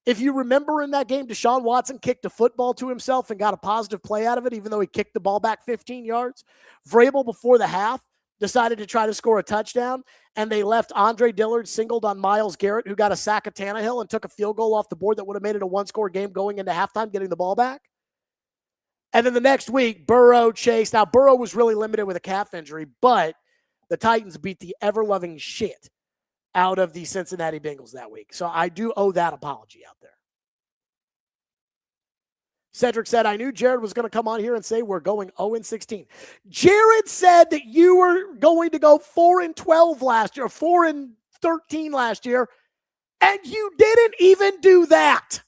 [SPEAKER 2] If you remember in that game, Deshaun Watson kicked a football to himself and got a positive play out of it, even though he kicked the ball back 15 yards. Vrabel, before the half, decided to try to score a touchdown, and they left Andre Dillard singled on Myles Garrett, who got a sack of Tannehill and took a field goal off the board that would have made it a 1-score game going into halftime, getting the ball back. And then the next week, Burrow, Chase. Now, Burrow was really limited with a calf injury, but the Titans beat the ever-loving shit out of the Cincinnati Bengals that week. So I do owe that apology out there. Cedric said, I knew Jared was going to come on here and say we're going 0-16. Jared said that you were going to go 4-12 last year, 4-13 last year, and you didn't even do that.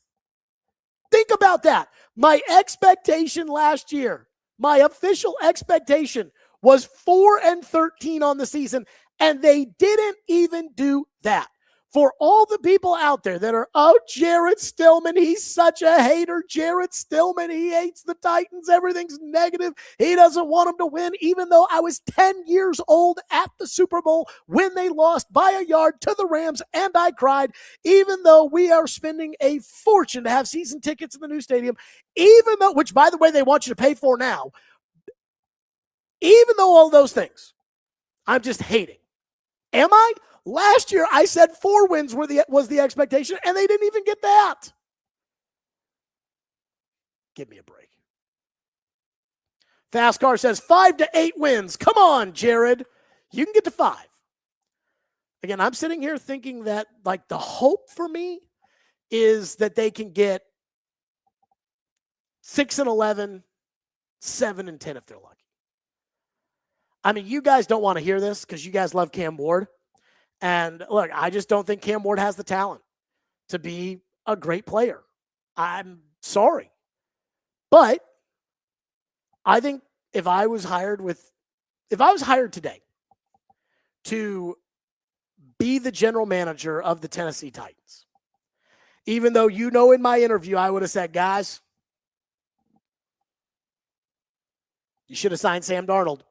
[SPEAKER 2] Think about that. My expectation last year, my official expectation was 4-13 on the season, and they didn't even do that. For all the people out there that are, oh, Jared Stillman, he's such a hater. Jared Stillman, he hates the Titans. Everything's negative. He doesn't want them to win, even though I was 10 years old at the Super Bowl when they lost by a yard to the Rams, and I cried, even though we are spending a fortune to have season tickets in the new stadium, even though, which, by the way, they want you to pay for now, even though all those things, I'm just hating. Am I? Last year, I said 4 wins was the expectation, and they didn't even get that. Give me a break. Fast Car says 5 to 8 wins. Come on, Jared. You can get to 5. Again, I'm sitting here thinking that, like, the hope for me is that they can get 6-11, 7-10 if they're lucky. I mean, you guys don't want to hear this because you guys love Cam Ward. And look, I just don't think Cam Ward has the talent to be a great player. I'm sorry. But I think if I was hired with if I was hired today to be the general manager of the Tennessee Titans, even though in my interview I would have said, guys, you should have signed Sam Darnold.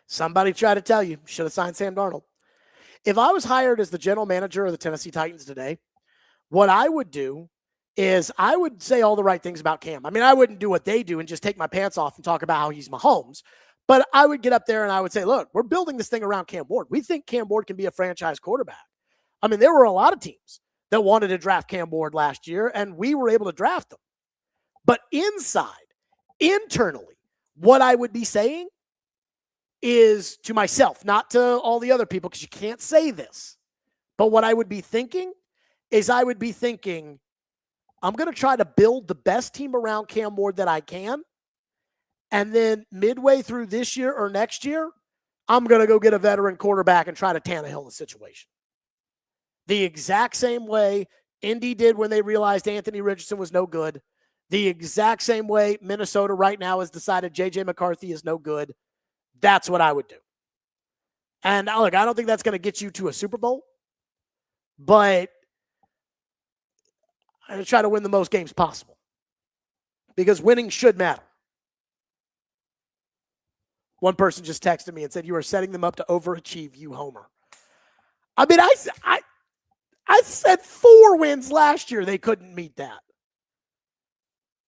[SPEAKER 2] Somebody tried to tell you should have signed Sam Darnold. If I was hired as the general manager of the Tennessee Titans today, what I would do is I would say all the right things about Cam. I mean, I wouldn't do what they do and just take my pants off and talk about how he's Mahomes. But I would get up there and I would say, look, we're building this thing around Cam Ward. We think Cam Ward can be a franchise quarterback. I mean, there were a lot of teams that wanted to draft Cam Ward last year, and we were able to draft them. But internally, what I would be saying is to myself, not to all the other people, because you can't say this. But what I would be thinking is I'm going to try to build the best team around Cam Ward that I can. And then midway through this year or next year, I'm going to go get a veteran quarterback and try to Tannehill the situation. The exact same way Indy did when they realized Anthony Richardson was no good. The exact same way Minnesota right now has decided J.J. McCarthy is no good. That's what I would do. And look, I don't think that's going to get you to a Super Bowl, but I'm going to try to win the most games possible because winning should matter. One person just texted me and said, you are setting them up to overachieve, you homer. I mean, I said 4 wins last year. They couldn't meet that.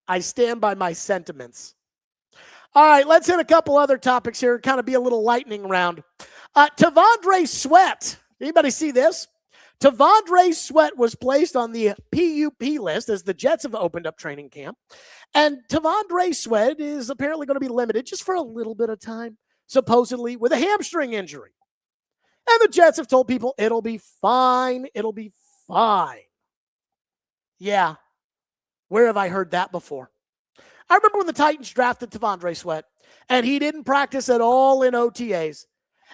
[SPEAKER 2] I stand by my sentiments. All right, let's hit a couple other topics here, kind of be a little lightning round. T'Vondre Sweat. Anybody see this? T'Vondre Sweat was placed on the PUP list as the Jets have opened up training camp. And T'Vondre Sweat is apparently going to be limited just for a little bit of time, supposedly with a hamstring injury. And the Jets have told people it'll be fine. It'll be fine. Yeah. Where have I heard that before? I remember when the Titans drafted T'Vondre Sweat, and he didn't practice at all in OTAs.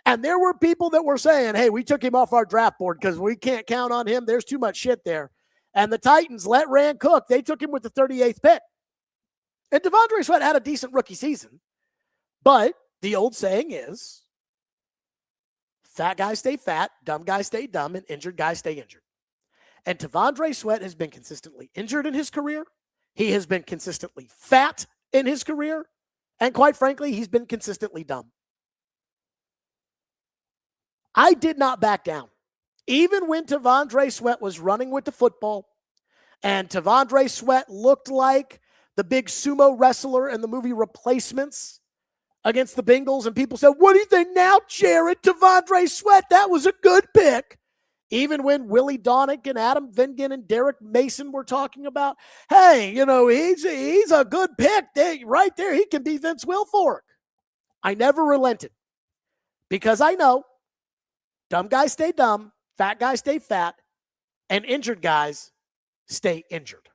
[SPEAKER 2] And there were people that were saying, hey, we took him off our draft board because we can't count on him. There's too much shit there. And the Titans let Rand cook. They took him with the 38th pick. And T'Vondre Sweat had a decent rookie season. But the old saying is, fat guys stay fat, dumb guys stay dumb, and injured guys stay injured. And T'Vondre Sweat has been consistently injured in his career. He has been consistently fat in his career. And quite frankly, he's been consistently dumb. I did not back down. Even when T'Vondre Sweat was running with the football and T'Vondre Sweat looked like the big sumo wrestler in the movie Replacements against the Bengals, and people said, what do you think now, Jared? T'Vondre Sweat, that was a good pick. Even when Willie Donick and Adam Vingan and Derek Mason were talking about, hey, he's a good pick. Right there, he can be Vince Wilfork. I never relented because I know dumb guys stay dumb, fat guys stay fat, and injured guys stay injured.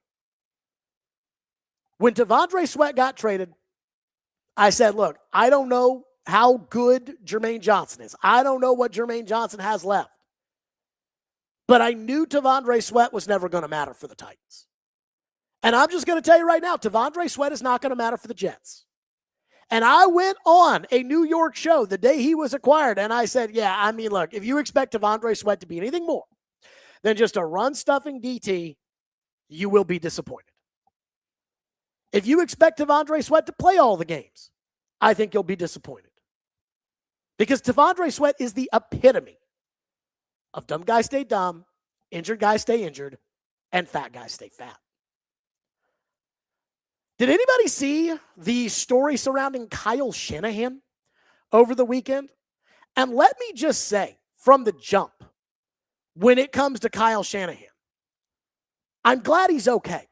[SPEAKER 2] When T'Vondre Sweat got traded, I said, look, I don't know how good Jermaine Johnson is. I don't know what Jermaine Johnson has left. But I knew T'Vondre Sweat was never going to matter for the Titans. And I'm just going to tell you right now, T'Vondre Sweat is not going to matter for the Jets. And I went on a New York show the day he was acquired, and I said, yeah, I mean, look, if you expect T'Vondre Sweat to be anything more than just a run-stuffing DT, you will be disappointed. If you expect T'Vondre Sweat to play all the games, I think you'll be disappointed. Because T'Vondre Sweat is the epitome of dumb guys stay dumb, injured guys stay injured, and fat guys stay fat. Did anybody see the story surrounding Kyle Shanahan over the weekend? And let me just say, from the jump, when it comes to Kyle Shanahan, I'm glad he's okay.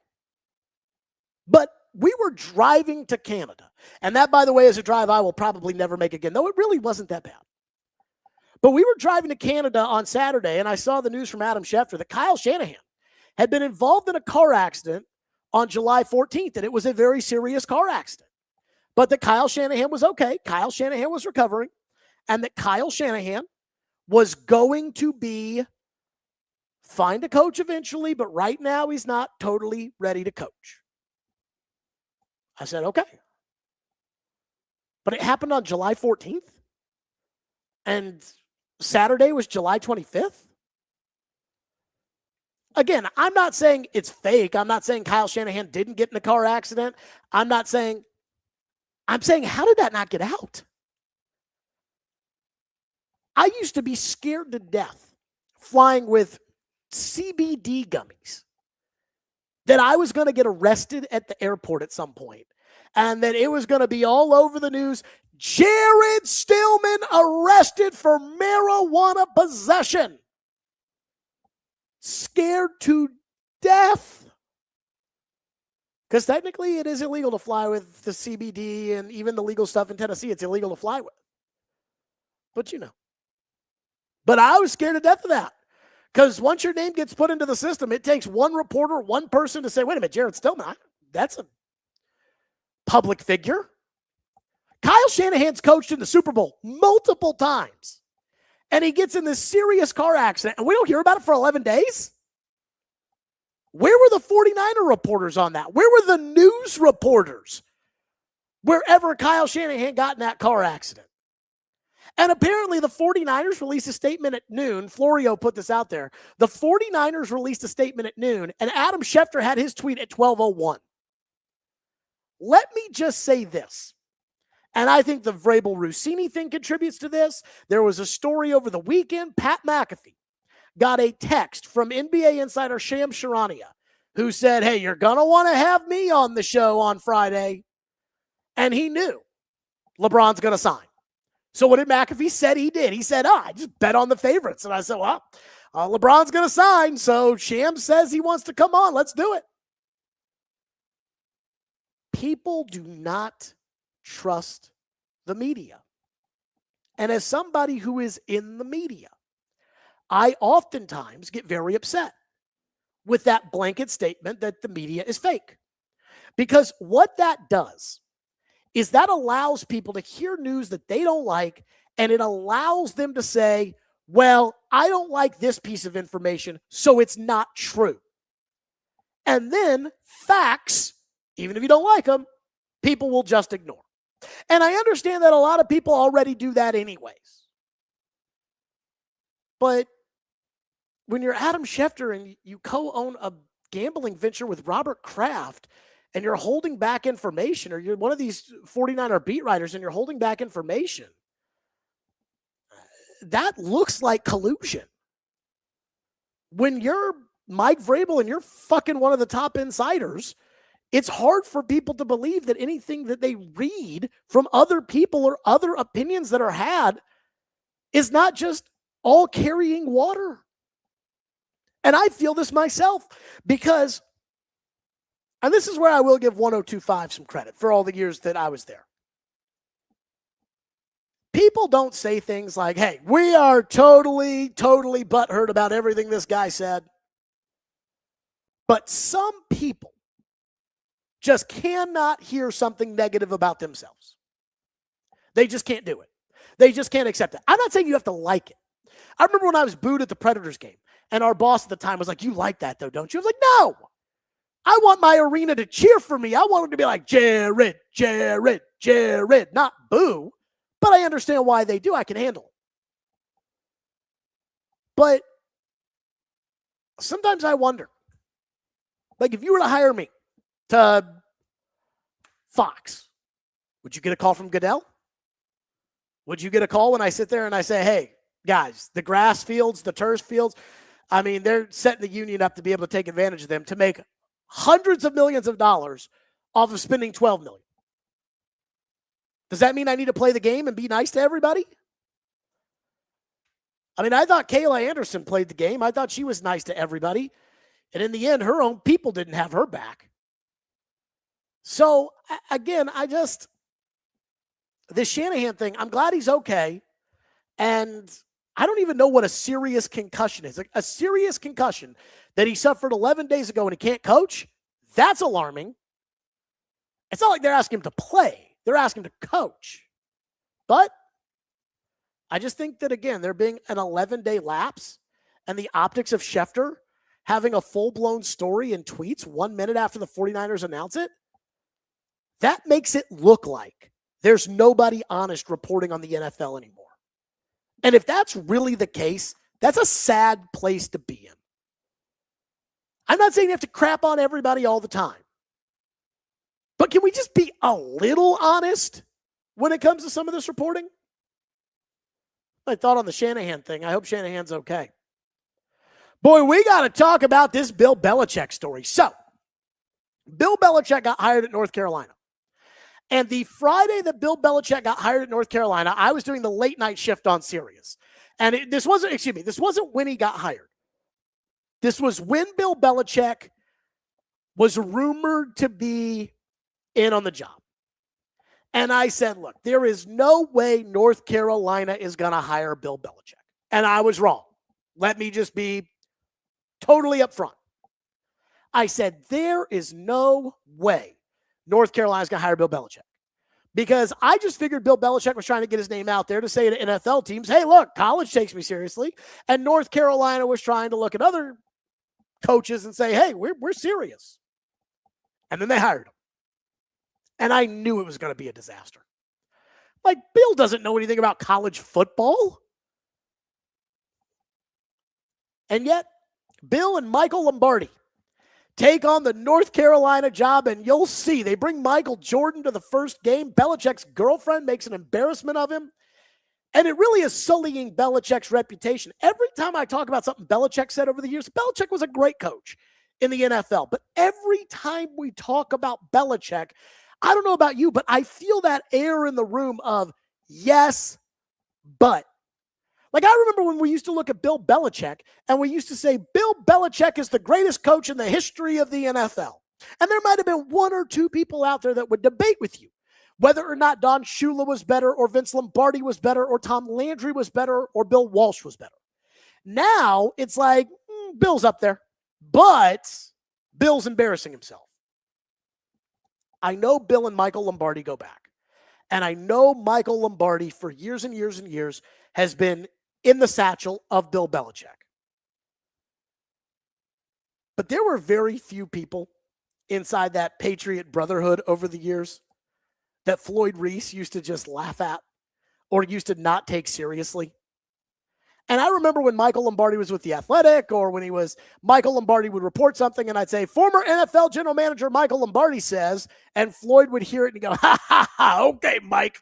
[SPEAKER 2] But we were driving to Canada. And that, by the way, is a drive I will probably never make again, though it really wasn't that bad. But we were driving to Canada on Saturday, and I saw the news from Adam Schefter that Kyle Shanahan had been involved in a car accident on July 14th, and it was a very serious car accident. But that Kyle Shanahan was okay. Kyle Shanahan was recovering, and that Kyle Shanahan was going to find a coach eventually, but right now he's not totally ready to coach. I said, okay. But it happened on July 14th. And Saturday was July 25th? Again, I'm not saying it's fake. I'm not saying Kyle Shanahan didn't get in a car accident. I'm saying, how did that not get out? I used to be scared to death flying with CBD gummies that I was going to get arrested at the airport at some point and that it was going to be all over the news. Jared Stillman arrested for marijuana possession. Scared to death. Because technically it is illegal to fly with the CBD and even the legal stuff in Tennessee. It's illegal to fly with. But But I was scared to death of that. Because once your name gets put into the system, it takes one reporter, one person to say, wait a minute, Jared Stillman, that's a public figure. Kyle Shanahan's coached in the Super Bowl multiple times. And he gets in this serious car accident, and we don't hear about it for 11 days? Where were the 49er reporters on that? Where were the news reporters wherever Kyle Shanahan got in that car accident? And apparently the 49ers released a statement at noon. Florio put this out there. The 49ers released a statement at noon, and Adam Schefter had his tweet at 12:01. Let me just say this, and I think the Vrabel-Rossini thing contributes to this. There was a story over the weekend. Pat McAfee got a text from NBA insider Shams Charania, who said, hey, you're going to want to have me on the show on Friday. And he knew LeBron's going to sign. So what did McAfee said he did? He said, I just bet on the favorites. And I said, well, LeBron's going to sign. So Shams says he wants to come on. Let's do it. People do not trust the media. And as somebody who is in the media, I oftentimes get very upset with that blanket statement that the media is fake. Because what that does is that allows people to hear news that they don't like, and it allows them to say, well, I don't like this piece of information, so it's not true. And then facts, even if you don't like them, people will just ignore. And I understand that a lot of people already do that anyways. But when you're Adam Schefter and you co-own a gambling venture with Robert Kraft, and you're holding back information, or you're one of these 49er beat writers and you're holding back information, that looks like collusion. When you're Mike Vrabel and you're fucking one of the top insiders, it's hard for people to believe that anything that they read from other people or other opinions that are had is not just all carrying water. And I feel this myself because, and this is where I will give 1025 some credit for all the years that I was there. People don't say things like, hey, we are totally butthurt about everything this guy said. But some people just cannot hear something negative about themselves. They just can't do it. They just can't accept it. I'm not saying you have to like it. I remember when I was booed at the Predators game, and our boss at the time was like, you like that though, don't you? I was like, no. I want my arena to cheer for me. I want them to be like, Jared, Jared, Jared, not boo. But I understand why they do. I can handle it. But sometimes I wonder, like if you were to hire me to Fox, would you get a call from Goodell? Would you get a call when I sit there and I say, hey, guys, the grass fields, the turf fields, I mean, they're setting the union up to be able to take advantage of them to make hundreds of millions of dollars off of spending $12 million. Does that mean I need to play the game and be nice to everybody? I mean, I thought Kayla Anderson played the game. I thought she was nice to everybody. And in the end, her own people didn't have her back. So, again, this Shanahan thing, I'm glad he's okay. And I don't even know what a serious concussion is. Like a serious concussion that he suffered 11 days ago and he can't coach, that's alarming. It's not like they're asking him to play. They're asking him to coach. But I just think that, again, there being an 11-day lapse and the optics of Schefter having a full-blown story and tweets 1 minute after the 49ers announce it, that makes it look like there's nobody honest reporting on the NFL anymore. And if that's really the case, that's a sad place to be in. I'm not saying you have to crap on everybody all the time. But can we just be a little honest when it comes to some of this reporting? My thought on the Shanahan thing. I hope Shanahan's okay. Boy, we got to talk about this Bill Belichick story. So, Bill Belichick got hired at North Carolina. And the Friday that Bill Belichick got hired at North Carolina, I was doing the late night shift on Sirius. And this wasn't when he got hired. This was when Bill Belichick was rumored to be in on the job. And I said, look, there is no way North Carolina is going to hire Bill Belichick. And I was wrong. Let me just be totally upfront. I said, there is no way North Carolina is going to hire Bill Belichick. Because I just figured Bill Belichick was trying to get his name out there to say to NFL teams, hey, look, college takes me seriously. And North Carolina was trying to look at other coaches and say, hey, we're serious. And then they hired him. And I knew it was going to be a disaster. Like, Bill doesn't know anything about college football. And yet, Bill and Michael Lombardi take on the North Carolina job, and you'll see. They bring Michael Jordan to the first game. Belichick's girlfriend makes an embarrassment of him. And it really is sullying Belichick's reputation. Every time I talk about something Belichick said over the years, Belichick was a great coach in the NFL. But every time we talk about Belichick, I don't know about you, but I feel that air in the room of yes, but. Like, I remember when we used to look at Bill Belichick and we used to say, Bill Belichick is the greatest coach in the history of the NFL. And there might have been one or two people out there that would debate with you whether or not Don Shula was better or Vince Lombardi was better or Tom Landry was better or Bill Walsh was better. Now it's like, Bill's up there, but Bill's embarrassing himself. I know Bill and Michael Lombardi go back. And I know Michael Lombardi for years and years and years has been in the satchel of Bill Belichick. But there were very few people inside that Patriot Brotherhood over the years that Floyd Reese used to just laugh at or used to not take seriously. And I remember when Michael Lombardi was with The Athletic, or when Michael Lombardi would report something and I'd say, former NFL general manager Michael Lombardi says, and Floyd would hear it and go, ha, ha, ha, okay, Mike.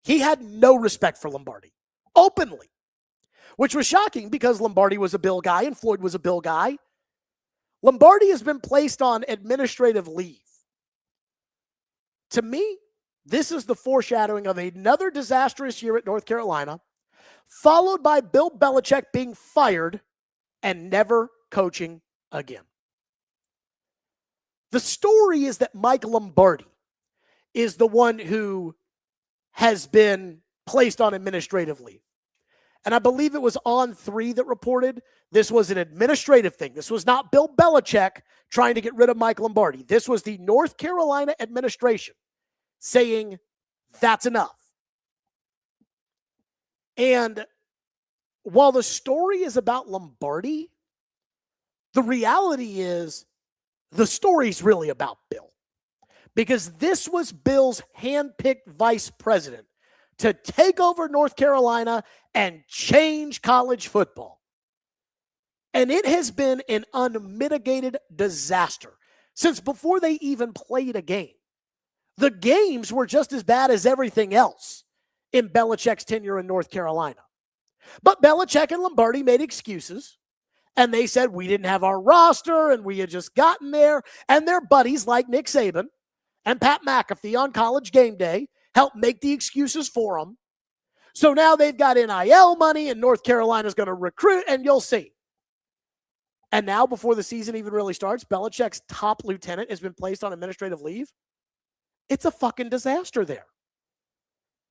[SPEAKER 2] He had no respect for Lombardi, openly, which was shocking because Lombardi was a Bill guy and Floyd was a Bill guy. Lombardi has been placed on administrative leave. To me, this is the foreshadowing of another disastrous year at North Carolina, followed by Bill Belichick being fired and never coaching again. The story is that Mike Lombardi is the one who has been placed on administrative leave. And I believe it was On3 that reported this was an administrative thing. This was not Bill Belichick trying to get rid of Mike Lombardi. This was the North Carolina administration saying that's enough. And while the story is about Lombardi, the reality is the story's really about Bill. Because this was Bill's handpicked vice president to take over North Carolina and change college football. And it has been an unmitigated disaster since before they even played a game. The games were just as bad as everything else in Belichick's tenure in North Carolina. But Belichick and Lombardi made excuses, and they said we didn't have our roster and we had just gotten there, and their buddies like Nick Saban and Pat McAfee on College Game Day helped make the excuses for them. So now they've got NIL money and North Carolina's going to recruit, and you'll see. And now before the season even really starts, Belichick's top lieutenant has been placed on administrative leave. It's a fucking disaster there.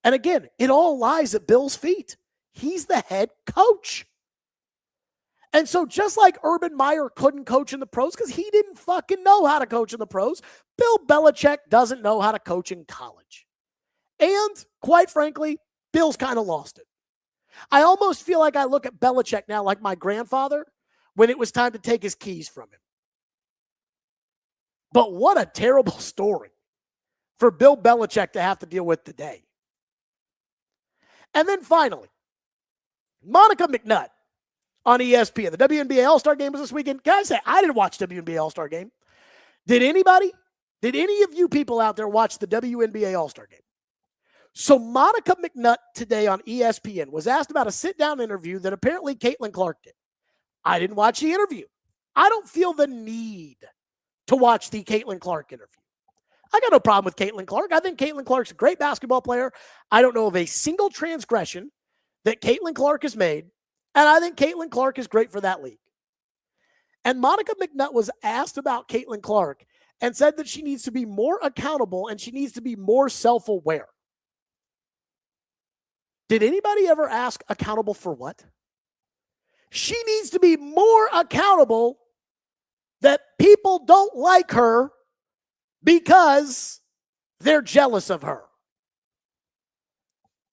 [SPEAKER 2] And again, it all lies at Bill's feet. He's the head coach. And so just like Urban Meyer couldn't coach in the pros because he didn't fucking know how to coach in the pros, Bill Belichick doesn't know how to coach in college. And quite frankly, Bill's kind of lost it. I almost feel like I look at Belichick now like my grandfather when it was time to take his keys from him. But what a terrible story for Bill Belichick to have to deal with today. And then finally, Monica McNutt on ESPN. The WNBA All-Star Game was this weekend. Can I say, I didn't watch WNBA All-Star Game. Did anybody? Did any of you people out there watch the WNBA All-Star Game? So Monica McNutt today on ESPN was asked about a sit-down interview that apparently Caitlin Clark did. I didn't watch the interview. I don't feel the need to watch the Caitlin Clark interview. I got no problem with Caitlin Clark. I think Caitlin Clark's a great basketball player. I don't know of a single transgression that Caitlin Clark has made, and I think Caitlin Clark is great for that league. And Monica McNutt was asked about Caitlin Clark and said that she needs to be more accountable and she needs to be more self-aware. Did anybody ever ask accountable for what? She needs to be more accountable that people don't like her because they're jealous of her.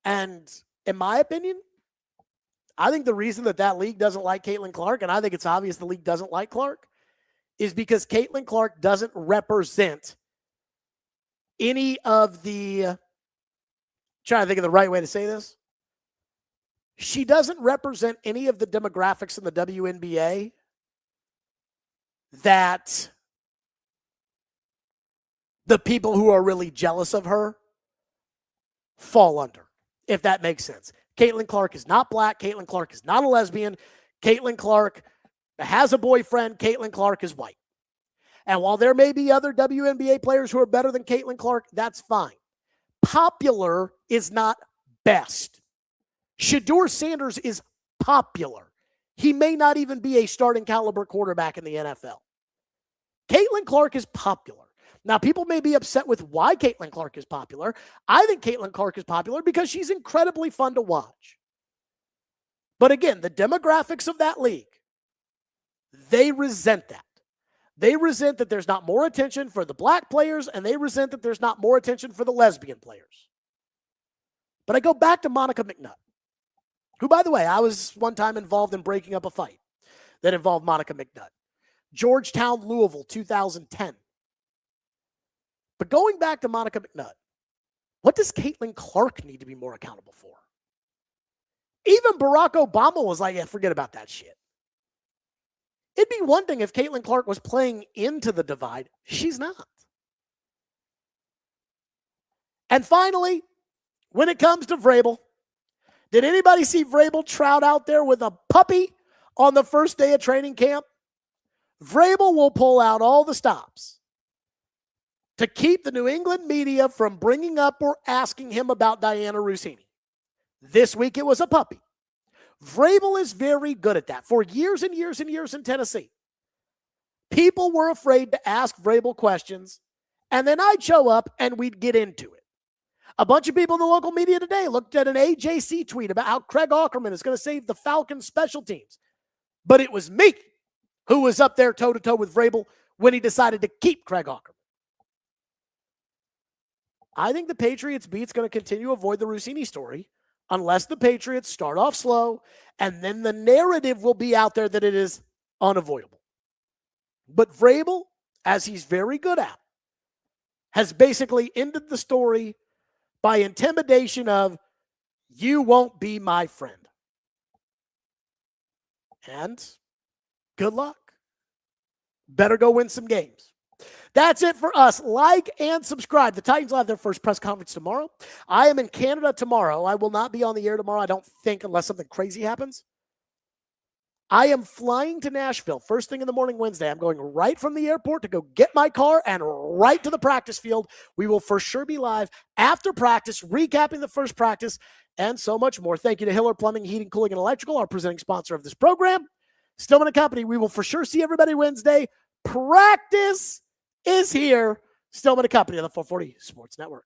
[SPEAKER 2] And in my opinion, I think the reason that league doesn't like Caitlin Clark, and I think it's obvious the league doesn't like Clark, is because Caitlin Clark doesn't represent any of the, trying to think of the right way to say this. She doesn't represent any of the demographics in the WNBA that the people who are really jealous of her fall under, if that makes sense. Caitlin Clark is not black. Caitlin Clark is not a lesbian. Caitlin Clark has a boyfriend. Caitlin Clark is white. And while there may be other WNBA players who are better than Caitlin Clark, that's fine. Popular is not best. Shedeur Sanders is popular. He may not even be a starting caliber quarterback in the NFL. Caitlin Clark is popular. Now, people may be upset with why Caitlin Clark is popular. I think Caitlin Clark is popular because she's incredibly fun to watch. But again, the demographics of that league, they resent that. They resent that there's not more attention for the black players, and they resent that there's not more attention for the lesbian players. But I go back to Monica McNutt, who, by the way, I was one time involved in breaking up a fight that involved Monica McNutt. Georgetown, Louisville, 2010. But going back to Monica McNutt, what does Caitlin Clark need to be more accountable for? Even Barack Obama was like, yeah, forget about that shit. It'd be one thing if Caitlin Clark was playing into the divide. She's not. And finally, when it comes to Vrabel, did anybody see Vrabel trout out there with a puppy on the first day of training camp? Vrabel will pull out all the stops to keep the New England media from bringing up or asking him about Diana Rossini. This week it was a puppy. Vrabel is very good at that. For years and years and years in Tennessee, people were afraid to ask Vrabel questions, and then I'd show up and we'd get into it. A bunch of people in the local media today looked at an AJC tweet about how Craig Aukerman is going to save the Falcons special teams. But it was me who was up there toe-to-toe with Vrabel when he decided to keep Craig Aukerman. I think the Patriots beat's going to continue to avoid the Rossini story unless the Patriots start off slow, and then the narrative will be out there that it is unavoidable. But Vrabel, as he's very good at, has basically ended the story by intimidation of, you won't be my friend. And good luck. Better go win some games. That's it for us. Like and subscribe. The Titans will have their first press conference tomorrow. I am in Canada tomorrow. I will not be on the air tomorrow, I don't think, unless something crazy happens. I am flying to Nashville first thing in the morning Wednesday. I'm going right from the airport to go get my car and right to the practice field. We will for sure be live after practice, recapping the first practice, and so much more. Thank you to Hiller Plumbing, Heating, Cooling, and Electrical, our presenting sponsor of this program. Stillman & Company, we will for sure see everybody Wednesday. Practice is here. Stillman & Company on the 440 Sports Network.